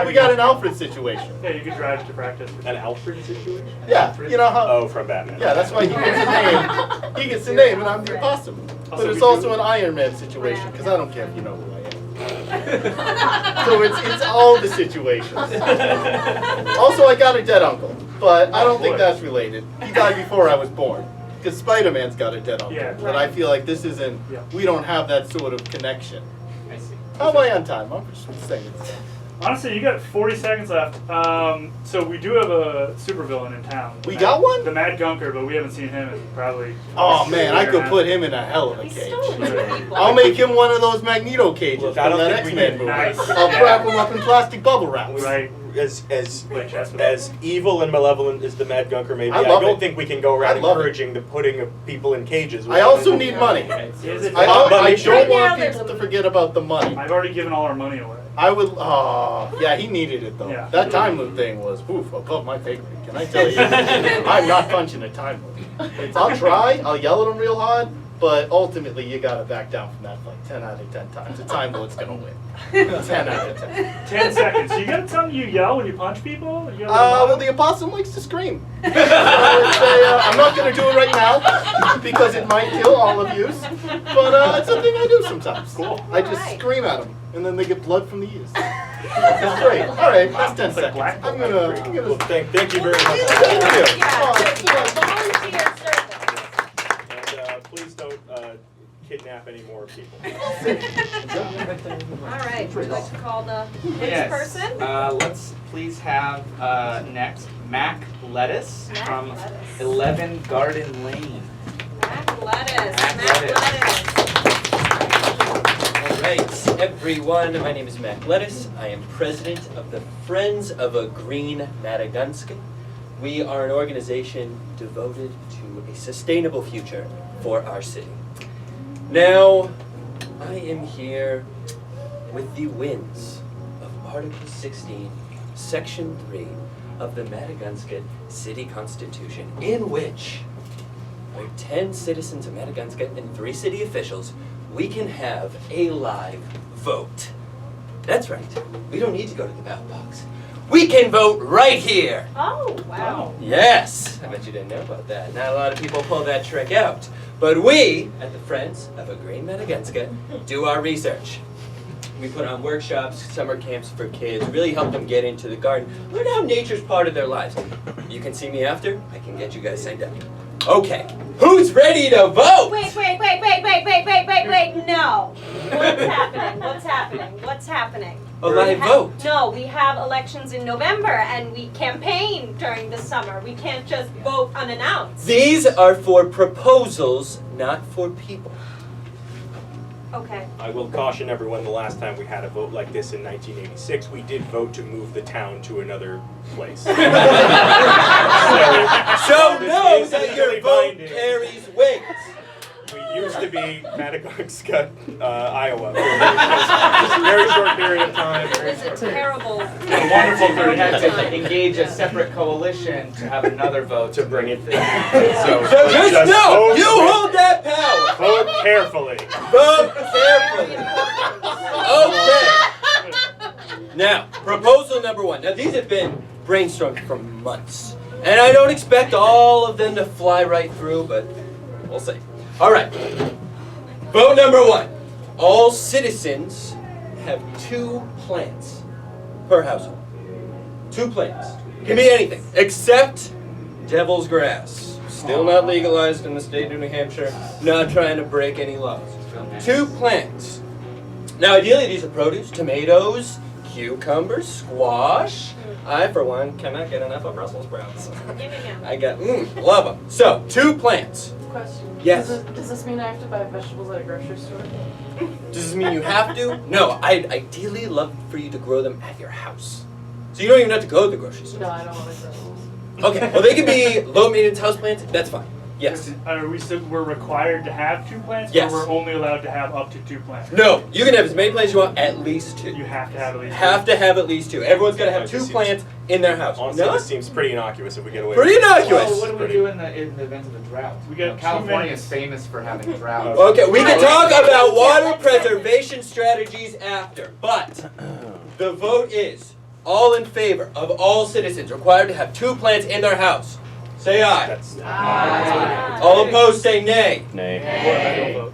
me- got an Alfred situation. Yeah, you could drive to practice. An Alfred situation? Yeah, you know how. Oh, from Batman. Yeah, that's why he gets the name. He gets the name, and I'm the opossum. But Also, it's we also do- an Iron Man situation, because I don't care if you know who I am. So it's all the situations. Also, I got a dead uncle, but I don't think that's related. He died before I was born. Because Spider-Man's got a dead uncle. Yeah. But I feel like this isn't, Yeah. we don't have that sort of connection. I see. How am I on time? I'm just saying it. Honestly, you got 40 seconds left. So we do have a supervillain in town. We got one? The Mad Gunker, but we haven't seen him in probably. Oh man, I could put him in a hell of a cage. I'll make him one of those Magneto cages Look, from I don't that think we X-Men need- movie. Nice. I'll Yeah. wrap him up in plastic bubble wrap. Right. As Wait, that's what- as evil and malevolent as the Mad Gunker may be, I I love don't it. think we can go around I love it. encouraging the putting of people in cages. I also need money. Is it- I don't Right want now there's people a- to forget about the money. I've already given all our money away. I would, yeah, he needed it though. Yeah. That time loop thing was, oof, above my pay grade. Can I tell you? I'm not punching a time loop. I'll try, I'll yell at him real hard, but ultimately you gotta back down from that fight 10 out of 10 times. The time loop's gonna win. 10 out of 10. 10 seconds. So you gotta tell me you yell when you punch people? You gotta Well, the opossum likes to scream. So I'm not going to do it right now because it might kill all of you. But it's something I do sometimes. Cool. I just Alright. scream at them, and then they get blood from the ears. That's great. All right, that's 10 It's like seconds. black I'm belt. gonna. Well, thank you very much. Thank you. Yeah, Oh, volunteer service. And, kidnap any more people. All right, would you like to call the next Yes. person? Let's please have next Mac Lettuce Mac from Lettuce. 11 Garden Lane. Mac Lettuce. Mac Mac Lettuce. Lettuce. All right, everyone. My name is Mac Lettuce. I am president of the Friends of a Green Maddagunkscott. We are an organization devoted to a sustainable future for our city. Now, I am here with the winds of Article 16, Section 3 of the Maddagunkscott City Constitution, in which, with 10 citizens of Maddagunkscott and 3 city officials, we can have a live vote. That's right. We don't need to go to the ballot box. We can vote right here. Oh, wow. Yes. I bet you didn't know about that. Not a lot of people pull that trick out. But we, at the Friends of a Green Maddagunkscott, do our research. We put on workshops, summer camps for kids, really help them get into the garden, learn how nature's part of their lives. You can see me after. I can get you guys signed up. Okay, who's ready to vote? Wait, no. What's happening? A live vote. No, we have elections in November and we campaign during the summer. We can't just vote unannounced. These are for proposals, not for people. Okay. I will caution everyone, the last time we had a vote like this in 1986, we did vote to move the town to another place. So this know is that your legally vote binding. carries weight. We used to be Maddagunkscott, Iowa, for a very short period of time. Very It's a short. terrible. Wonderful to have to engage a separate coalition to have another vote To bring it there. So So just know, vote you with- hold that power. Vote carefully. Vote carefully. Okay. Now, proposal number 1. Now, these have been brainstormed for months. And I don't expect all of them to fly right through, but we'll see. All right. Vote number 1. All citizens have 2 plants per household. 2 plants. Can be anything, except devil's grass. Still not legalized in the state of New Hampshire. Not trying to break any laws. 2 plants. Now, ideally, these are produce: tomatoes, cucumbers, squash. I, for one, cannot get enough of Brussels sprouts. I got, love them. So, 2 plants. Question. Yes. Does this mean I have to buy vegetables at a grocery store? Does this mean you have to? No, I'd ideally love for you to grow them at your house. So you don't even have to go to the grocery store. No, I don't want to grow them. Okay, well they can be low maintenance houseplants, that's fine. Yes. Are we still, we're required to have 2 plants? Yes. Or we're only allowed to have up to 2 plants? No, you can have as many plants as you want, at least 2. You have to have at least Have to have at least 2. Everyone's got to have 2 plants in their house. Honestly, No? this seems pretty innocuous if we get away Pretty with it. innocuous. Well, what do we do in the event of a drought? We got 2 California minutes. is famous for having drought. Okay, we can talk about water preservation strategies after, but the vote is all in favor of all citizens required to have 2 plants in their house. Say aye. That's All opposed say nay. Nay.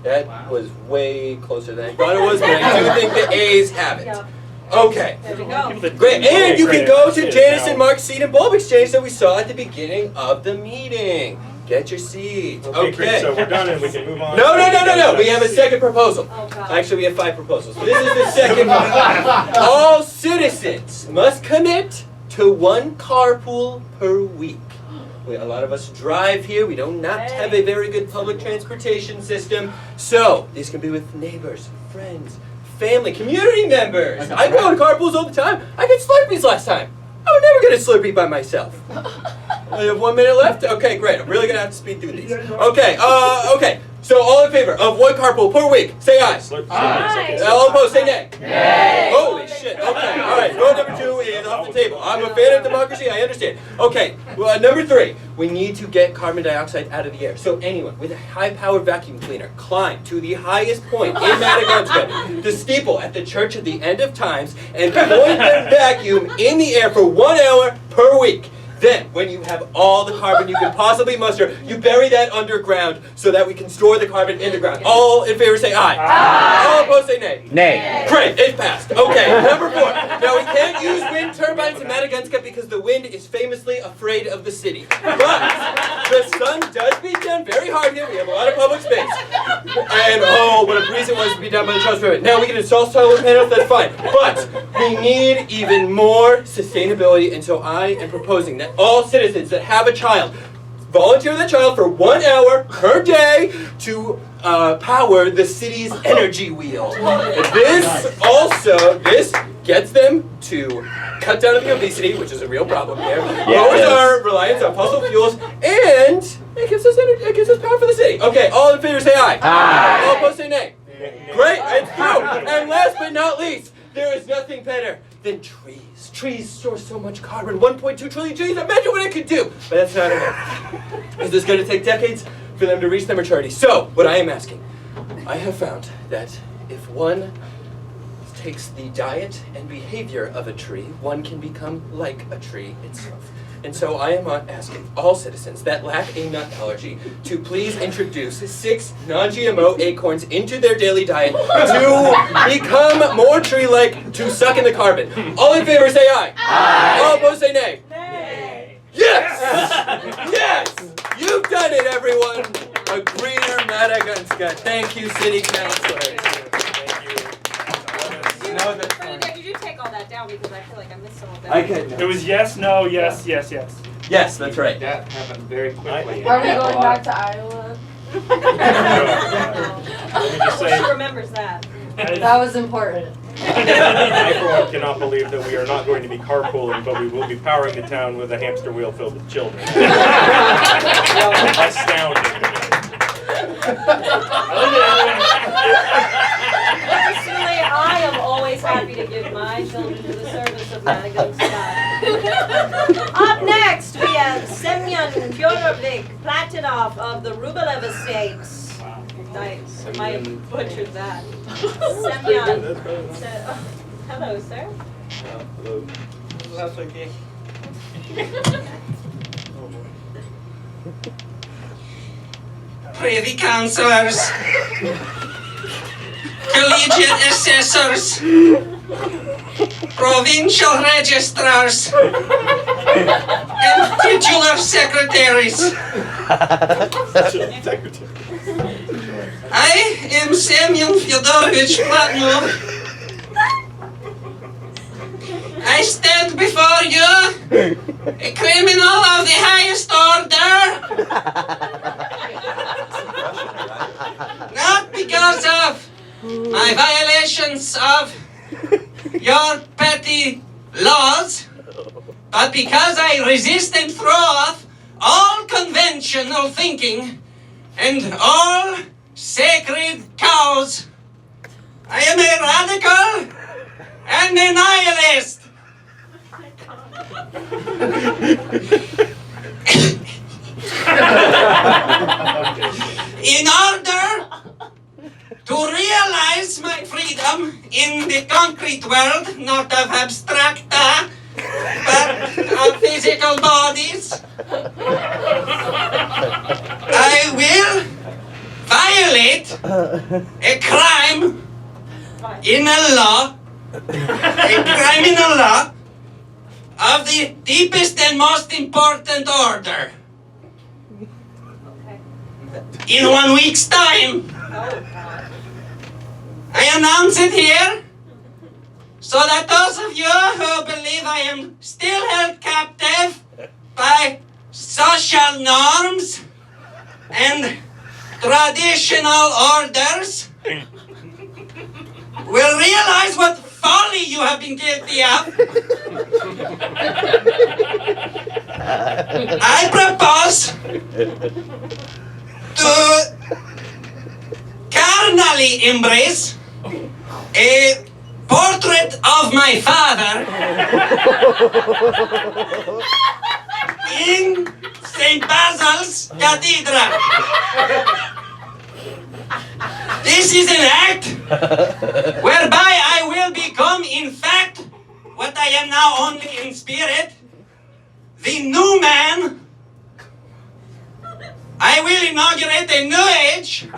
That was way closer than I thought it was, but I do think the A's have it. Yep. Okay. There we go. Great, and you can go to Great. Janice and Mark's seat and bulb exchange that we saw at the beginning of the meeting. Get your seats. okay. Great. Okay. So we're done and we can move on. No. We have a second proposal. Oh, God. Actually, we have 5 proposals. This is the second one. All citizens must commit to 1 carpool per week. A lot of us drive here. We do not have a very good public transportation system. So, these can be with neighbors, friends, family, community members. I go to carpools all the time. I get Slurpees last time. I would never get a Slurpee by myself. We have 1 minute left? Okay, great. I'm really going to have to speed through these. Okay, okay. So all in favor of 1 carpool per week, say aye. Aye. All opposed, say nay. Nay. Holy shit. Okay, all right. Vote number 2 is off the table. I'm a fan of democracy, I understand. Okay, well, number 3. We need to get carbon dioxide out of the air. So anyone with a high-powered vacuum cleaner, climb to the highest point in Maddagunkscott, the steeple at the Church of the End of Times, and point their vacuum in the air for 1 hour per week. Then, when you have all the carbon you can possibly muster, you bury that underground so that we can store the carbon in the ground. All in favor say aye. Aye. All opposed say nay. Nay. Great, it passed. Okay, number 4. Now, we can't use wind turbines in Maddagunkscott because the wind is famously afraid of the city. But The sun does beat down very hard here. We have a lot of public space. And oh, what a breeze it was to be down by the trust ribbon. Now we can install solar panels, that's fine. But we need even more sustainability, and so I am proposing that all citizens that have a child volunteer that child for 1 hour per day to power the city's energy wheel. This gets them to cut down on the obesity, which is a real problem here. Lowers our reliance on fossil fuels, and it gives us energy. It gives us power for the city. Okay, all in favor say aye. Aye. All opposed say nay. Great, it's true. And last but not least, there is nothing better than trees. Trees store so much carbon, 1.2 trillion trees. Imagine what it could do. But that's not enough. Is this going to take decades for them to reach their maturity? So, what I am asking, I have found that if one takes the diet and behavior of a tree, one can become like a tree itself. And so I am asking all citizens that lack a nut allergy to please introduce 6 non-GMO acorns into their daily diet to become more tree-like, to suck in the carbon. All in favor say aye. Aye. All opposed say nay. Nay. Yes! Yes! You've done it, everyone! A greener Maddagunkscott. Thank you, City Councilors. Did you take all that down because I feel like I missed some of that? I can. It was yes, no, yes, yes, yes. Yes, that's right. That happened very quickly. Are we going back to Iowa? Let me just say, She remembers that. That was important. I for one cannot believe that we are not going to be carpooling, but we will be powering the town with a hamster wheel filled with children. Astounding. Personally, I am always happy to give my children to the service of Maddagunkscott. Up next, we have Semyon Fyodorovich Platinov of the Rublev Estates. I might have butchered that. Semyon. Hello, sir. Hello. That's okay. Privy councillors, collegiate assessors, provincial registrars, and titular secretaries. I am Semyon Fyodorovich Platinov. I stand before you, a criminal of the highest order. Not because of my violations of your petty laws, but because I resist and throw off all conventional thinking and all sacred cows. I am a radical and a nihilist. In order to realize my freedom in the concrete world, not of abstracta, but of physical bodies, I will violate a crime in a law, a criminal law of the deepest and most important order. In 1 week's time, I announce it here so that those of you who believe I am still held captive by social norms and traditional orders will realize what folly you have been guilty of. I propose to carnally embrace a portrait of my father in St. Basil's Cathedral. This is an act whereby I will become, in fact, what I am now only in spirit, the new man. I will inaugurate a new age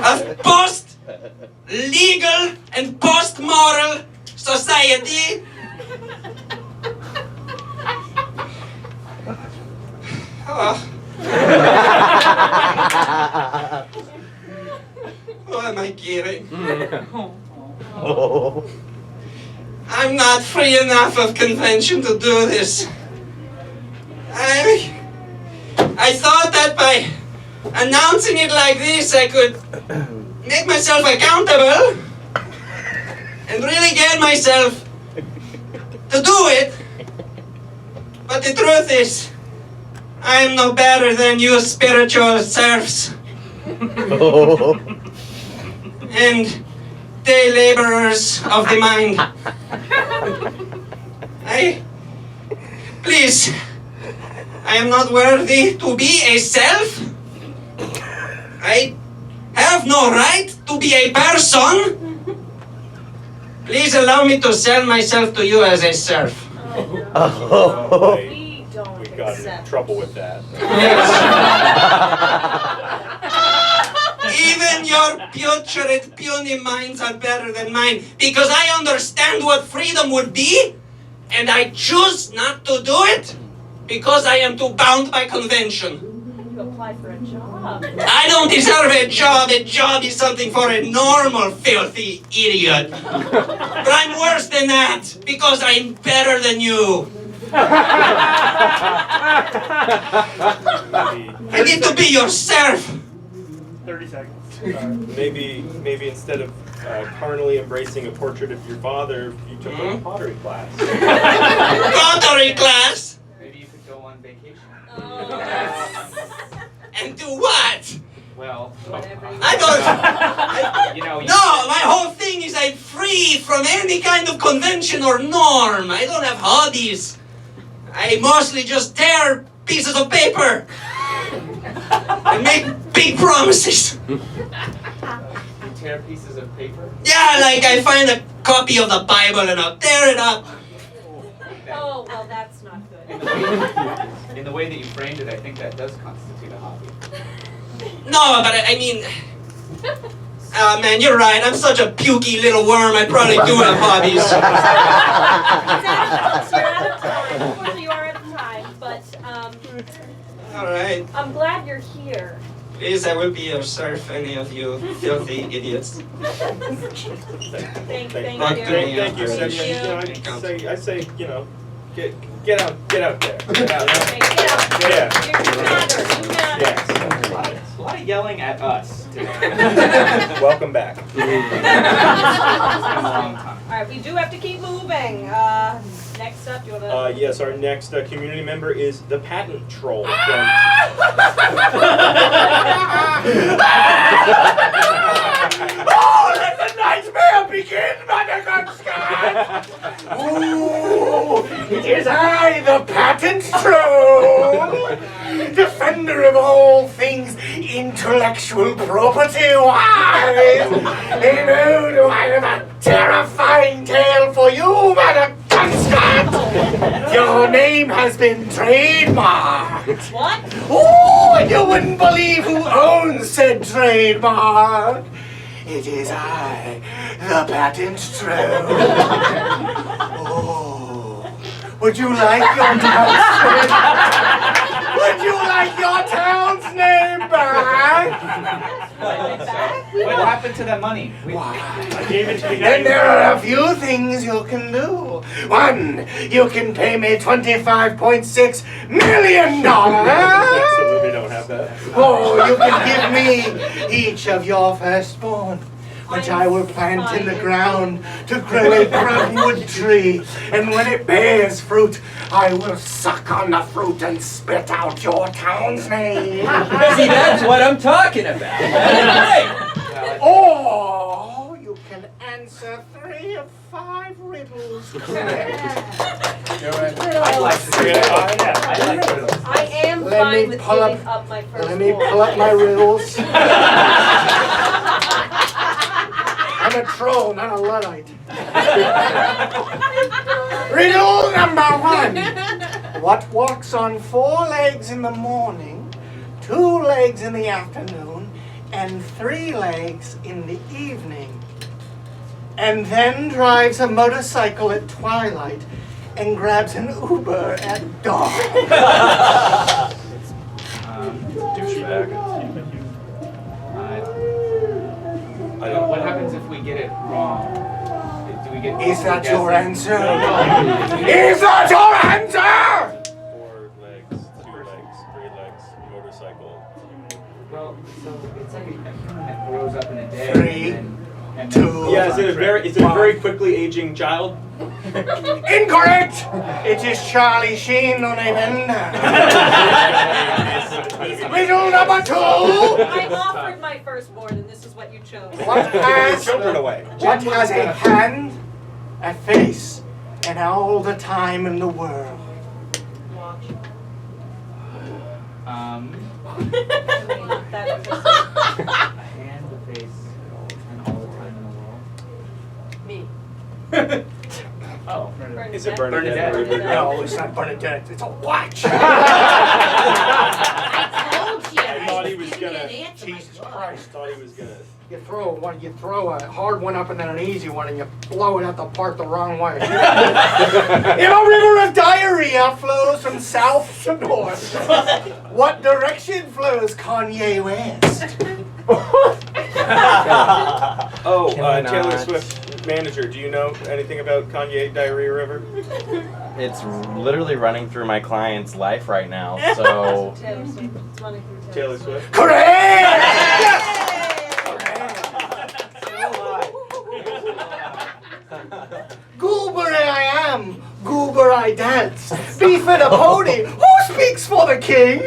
of post-legal and post-moral society. I'm not free enough of convention to do this. I thought that by announcing it like this, I could make myself accountable and really get myself to do it. But the truth is, I am no better than you spiritual serfs and day laborers of the mind. Please, I am not worthy to be a self. I have no right to be a person. Please allow me to sell myself to you as a serf. Oh, We don't we got in accept. trouble with that. Even your putrid, puny minds are better than mine because I understand what freedom would be, and I choose not to do it because I am too bound by convention. You apply for a job. I don't deserve a job. A job is something for a normal, filthy idiot. But I'm worse than that because I'm better than you. I need to be your serf. 30 seconds. Maybe instead of carnally embracing a portrait of your father, you took a pottery class. Pottery class. Maybe you could go on vacation. And do what? Well, I don't. No, my whole thing is I'm free from any kind of convention or norm. I don't have hobbies. I mostly just tear pieces of paper and make big promises. You tear pieces of paper? Yeah, like I find a copy of the Bible and I'll tear it up. Oh, well, that's not good. In the way that you framed it, I think that does constitute a hobby. No, but I mean, oh man, you're right. I'm such a pukey little worm. I probably do have hobbies. You're out of time. Unfortunately, you are out of time, but All right. I'm glad you're here. Please, I will be your serf, any of you filthy idiots. Thank you. Thank you. Thank you. I say, get out there. Get out. Okay, get out. Yeah. You matter. You matter. Yes. A lot of yelling at us today. Welcome back. It's been a long time. All right, we do have to keep moving. Next up, you wanna? Yes, our next community member is the patent troll from. Oh, let the nightmare begin, Maddagunkscott! Ooh, it is I, the patent troll, defender of all things intellectual property wise. And oh, do I have a terrifying tale for you, Maddagunkscott! Your name has been trademarked. What? Oh, and you wouldn't believe who owns said trademark. It is I, the patent troll. Oh, would you like your town's name? Would you like your town's name back? What happened to that money? Why? I gave it to the Then guy. there are a few things you can do. One, you can pay me $25.6 million. Absolutely don't have that. Oh, you can give me each of your firstborn, which I will plant in the ground to grow a brownwood tree. And when it bears fruit, I will suck on the fruit and spit out your town's name. See, that's what I'm talking about. That's right. Or you can answer 3 of 5 riddles. I'd like to see Yeah, that. yeah. I'd like to. I am Let fine me with pull up- giving up my first Let me pull up my riddles. I'm a troll, not a Luddite. Riddle number 1. What walks on 4 legs in the morning, 2 legs in the afternoon, and 3 legs in the evening, and then drives a motorcycle at twilight and grabs an Uber at dawn? Douchebag. What happens if we get it wrong? Do we get? Is that your answer? No. Is that your answer? 4 legs, 2 legs, 3 legs, motorcycle. Well, so it's like a human that grows up in a day. 3, and 2. Yeah, is it a very quickly aging child? Incorrect! It is Charlie Sheen on a bender. Riddle number 2. I offered my firstborn, and this is what you chose. What has Children away. What has a hand, a face, and all the time in the world? Watch. A hand, a face, and all the time in the world. Me. Oh. Is it Bernadette? Bernadette. No, it's not Bernadette. It's a watch. I I thought he was gonna. Jesus Christ. Thought he was gonna. You throw a hard one up and then an easy one, and you blow it out the park the wrong way. If a river of diarrhea flows from south to north, what direction flows Kanye West? Taylor Swift manager. Do you know anything about Kanye Diarrhea River? It's literally running through my client's life right now, so... Taylor Swift. It's running through Taylor Swift. Correct! Goober I am, goober I dance. Beef and a pony, who speaks for the king?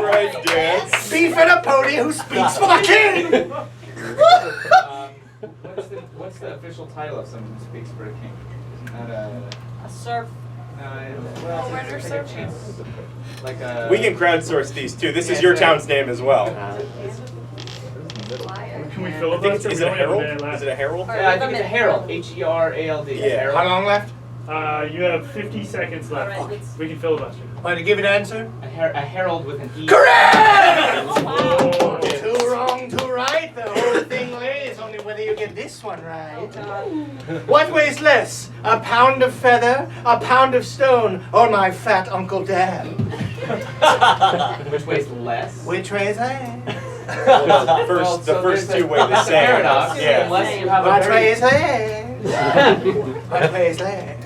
Right, dance. Beef and a pony, who speaks for the king? What's the official title of someone who speaks for a king? Isn't that A surf. well, Winter it's surf? like a chance, like a. We can crowdsource these too. This is your town's name as well. Can we I think filibuster? is We it a only have a herald? minute left. Is it a herald? Yeah, I think it's a herald. H-E-R-A-L-D. Yeah. Herald. How long left? You have 50 seconds left. All right, let's- We can filibuster. Want to give an answer? A herald with an E. Correct! Oh. Two wrong, two right. The whole thing lays only whether you get this one Oh, right. God. What weighs less, a pound of feather, a pound of stone, or my fat Uncle Dan? Which weighs less? Which weighs less? The first two weigh the That's a same. paradox. Yeah. Unless you have a What very... weighs less? What weighs less?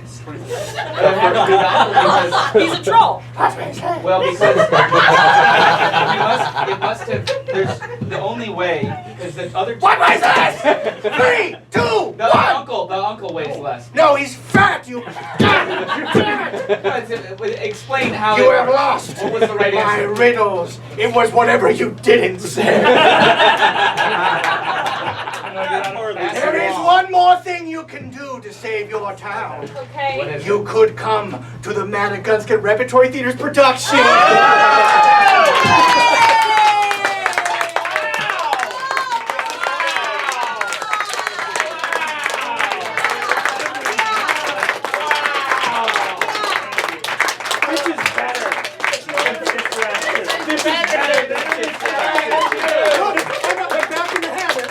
He's a troll. What weighs less? Well, because it must have. There's the only way because the other. What weighs less? 3, 2, 1. The uncle weighs less. No, he's fat. You. Explain how. You have lost. What was the right My answer? riddles. It was whatever you didn't say. There is one more thing you can do to save your town. Okay. You could come to the Maddagunkscott Repertory Theater's production. This is better. This is better. I'm back in the habit.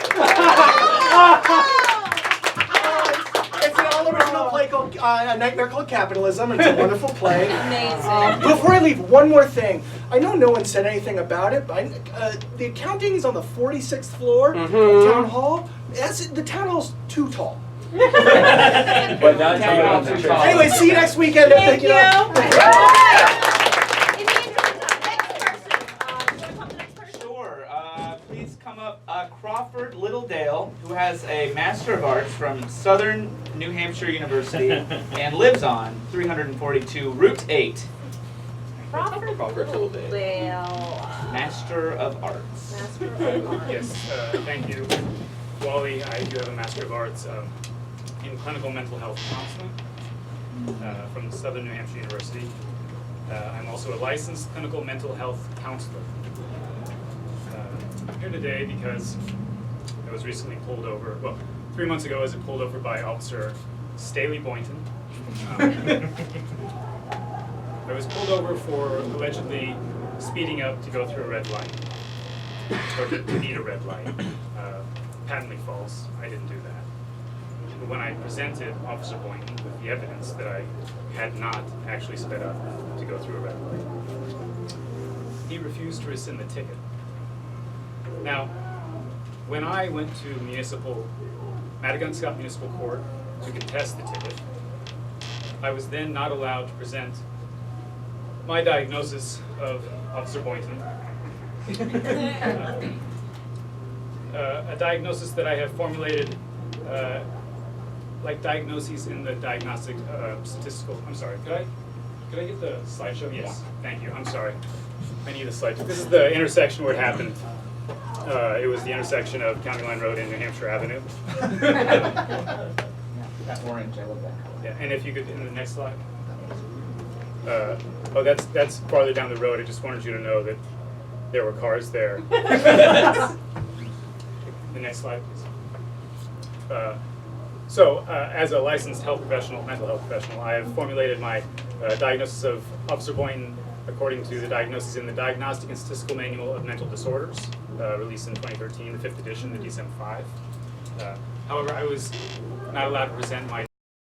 It's an all original play called A Nightmare Called Capitalism. It's a wonderful play. Amazing. Before I leave, one more thing. I know no one said anything about it, but the accounting is on the 46th floor of Town Hall. The Town Hall's too tall. But not too tall. Anyway, see you next weekend. Thank you. Sure. Please come up. Crawford Littledale, who has a Master of Arts from Southern New Hampshire University and lives on 342 Route 8. Crawford Littledale. Master of Arts. Master of Arts. Yes, thank you. Wally, I do have a Master of Arts in Clinical Mental Health Counseling from Southern New Hampshire University. I'm also a licensed clinical mental health counselor. I'm here today because I was recently pulled over, well, 3 months ago I was pulled over by Officer Staley Boynton. I was pulled over for allegedly speeding up to go through a red light, or to need a red light. Patently false, I didn't do that. But when I presented Officer Boynton with the evidence that I had not actually sped up to go through a red light, he refused to rescind the ticket. Now, when I went to Maddagunkscott Municipal Court to contest the ticket, I was then not allowed to present my diagnosis of Officer Boynton. A diagnosis that I have formulated like diagnoses in the diagnostic statistical, I'm sorry, could I get the slideshow? Yes, thank you, I'm sorry. I need a slideshow. This is the intersection where it happened. It was the intersection of County Line Road and New Hampshire Avenue. That orange, I love that color. Yeah, and if you could, in the next slide. Oh, that's farther down the road. I just wanted you to know that there were cars there. The next slide, please. So, as a licensed health professional, mental health professional, I have formulated my diagnosis of Officer Boynton according to the diagnosis in the Diagnostic and Statistical Manual of Mental Disorders, released in 2013, the 5th edition, the DSM-5. However, I was not allowed to present my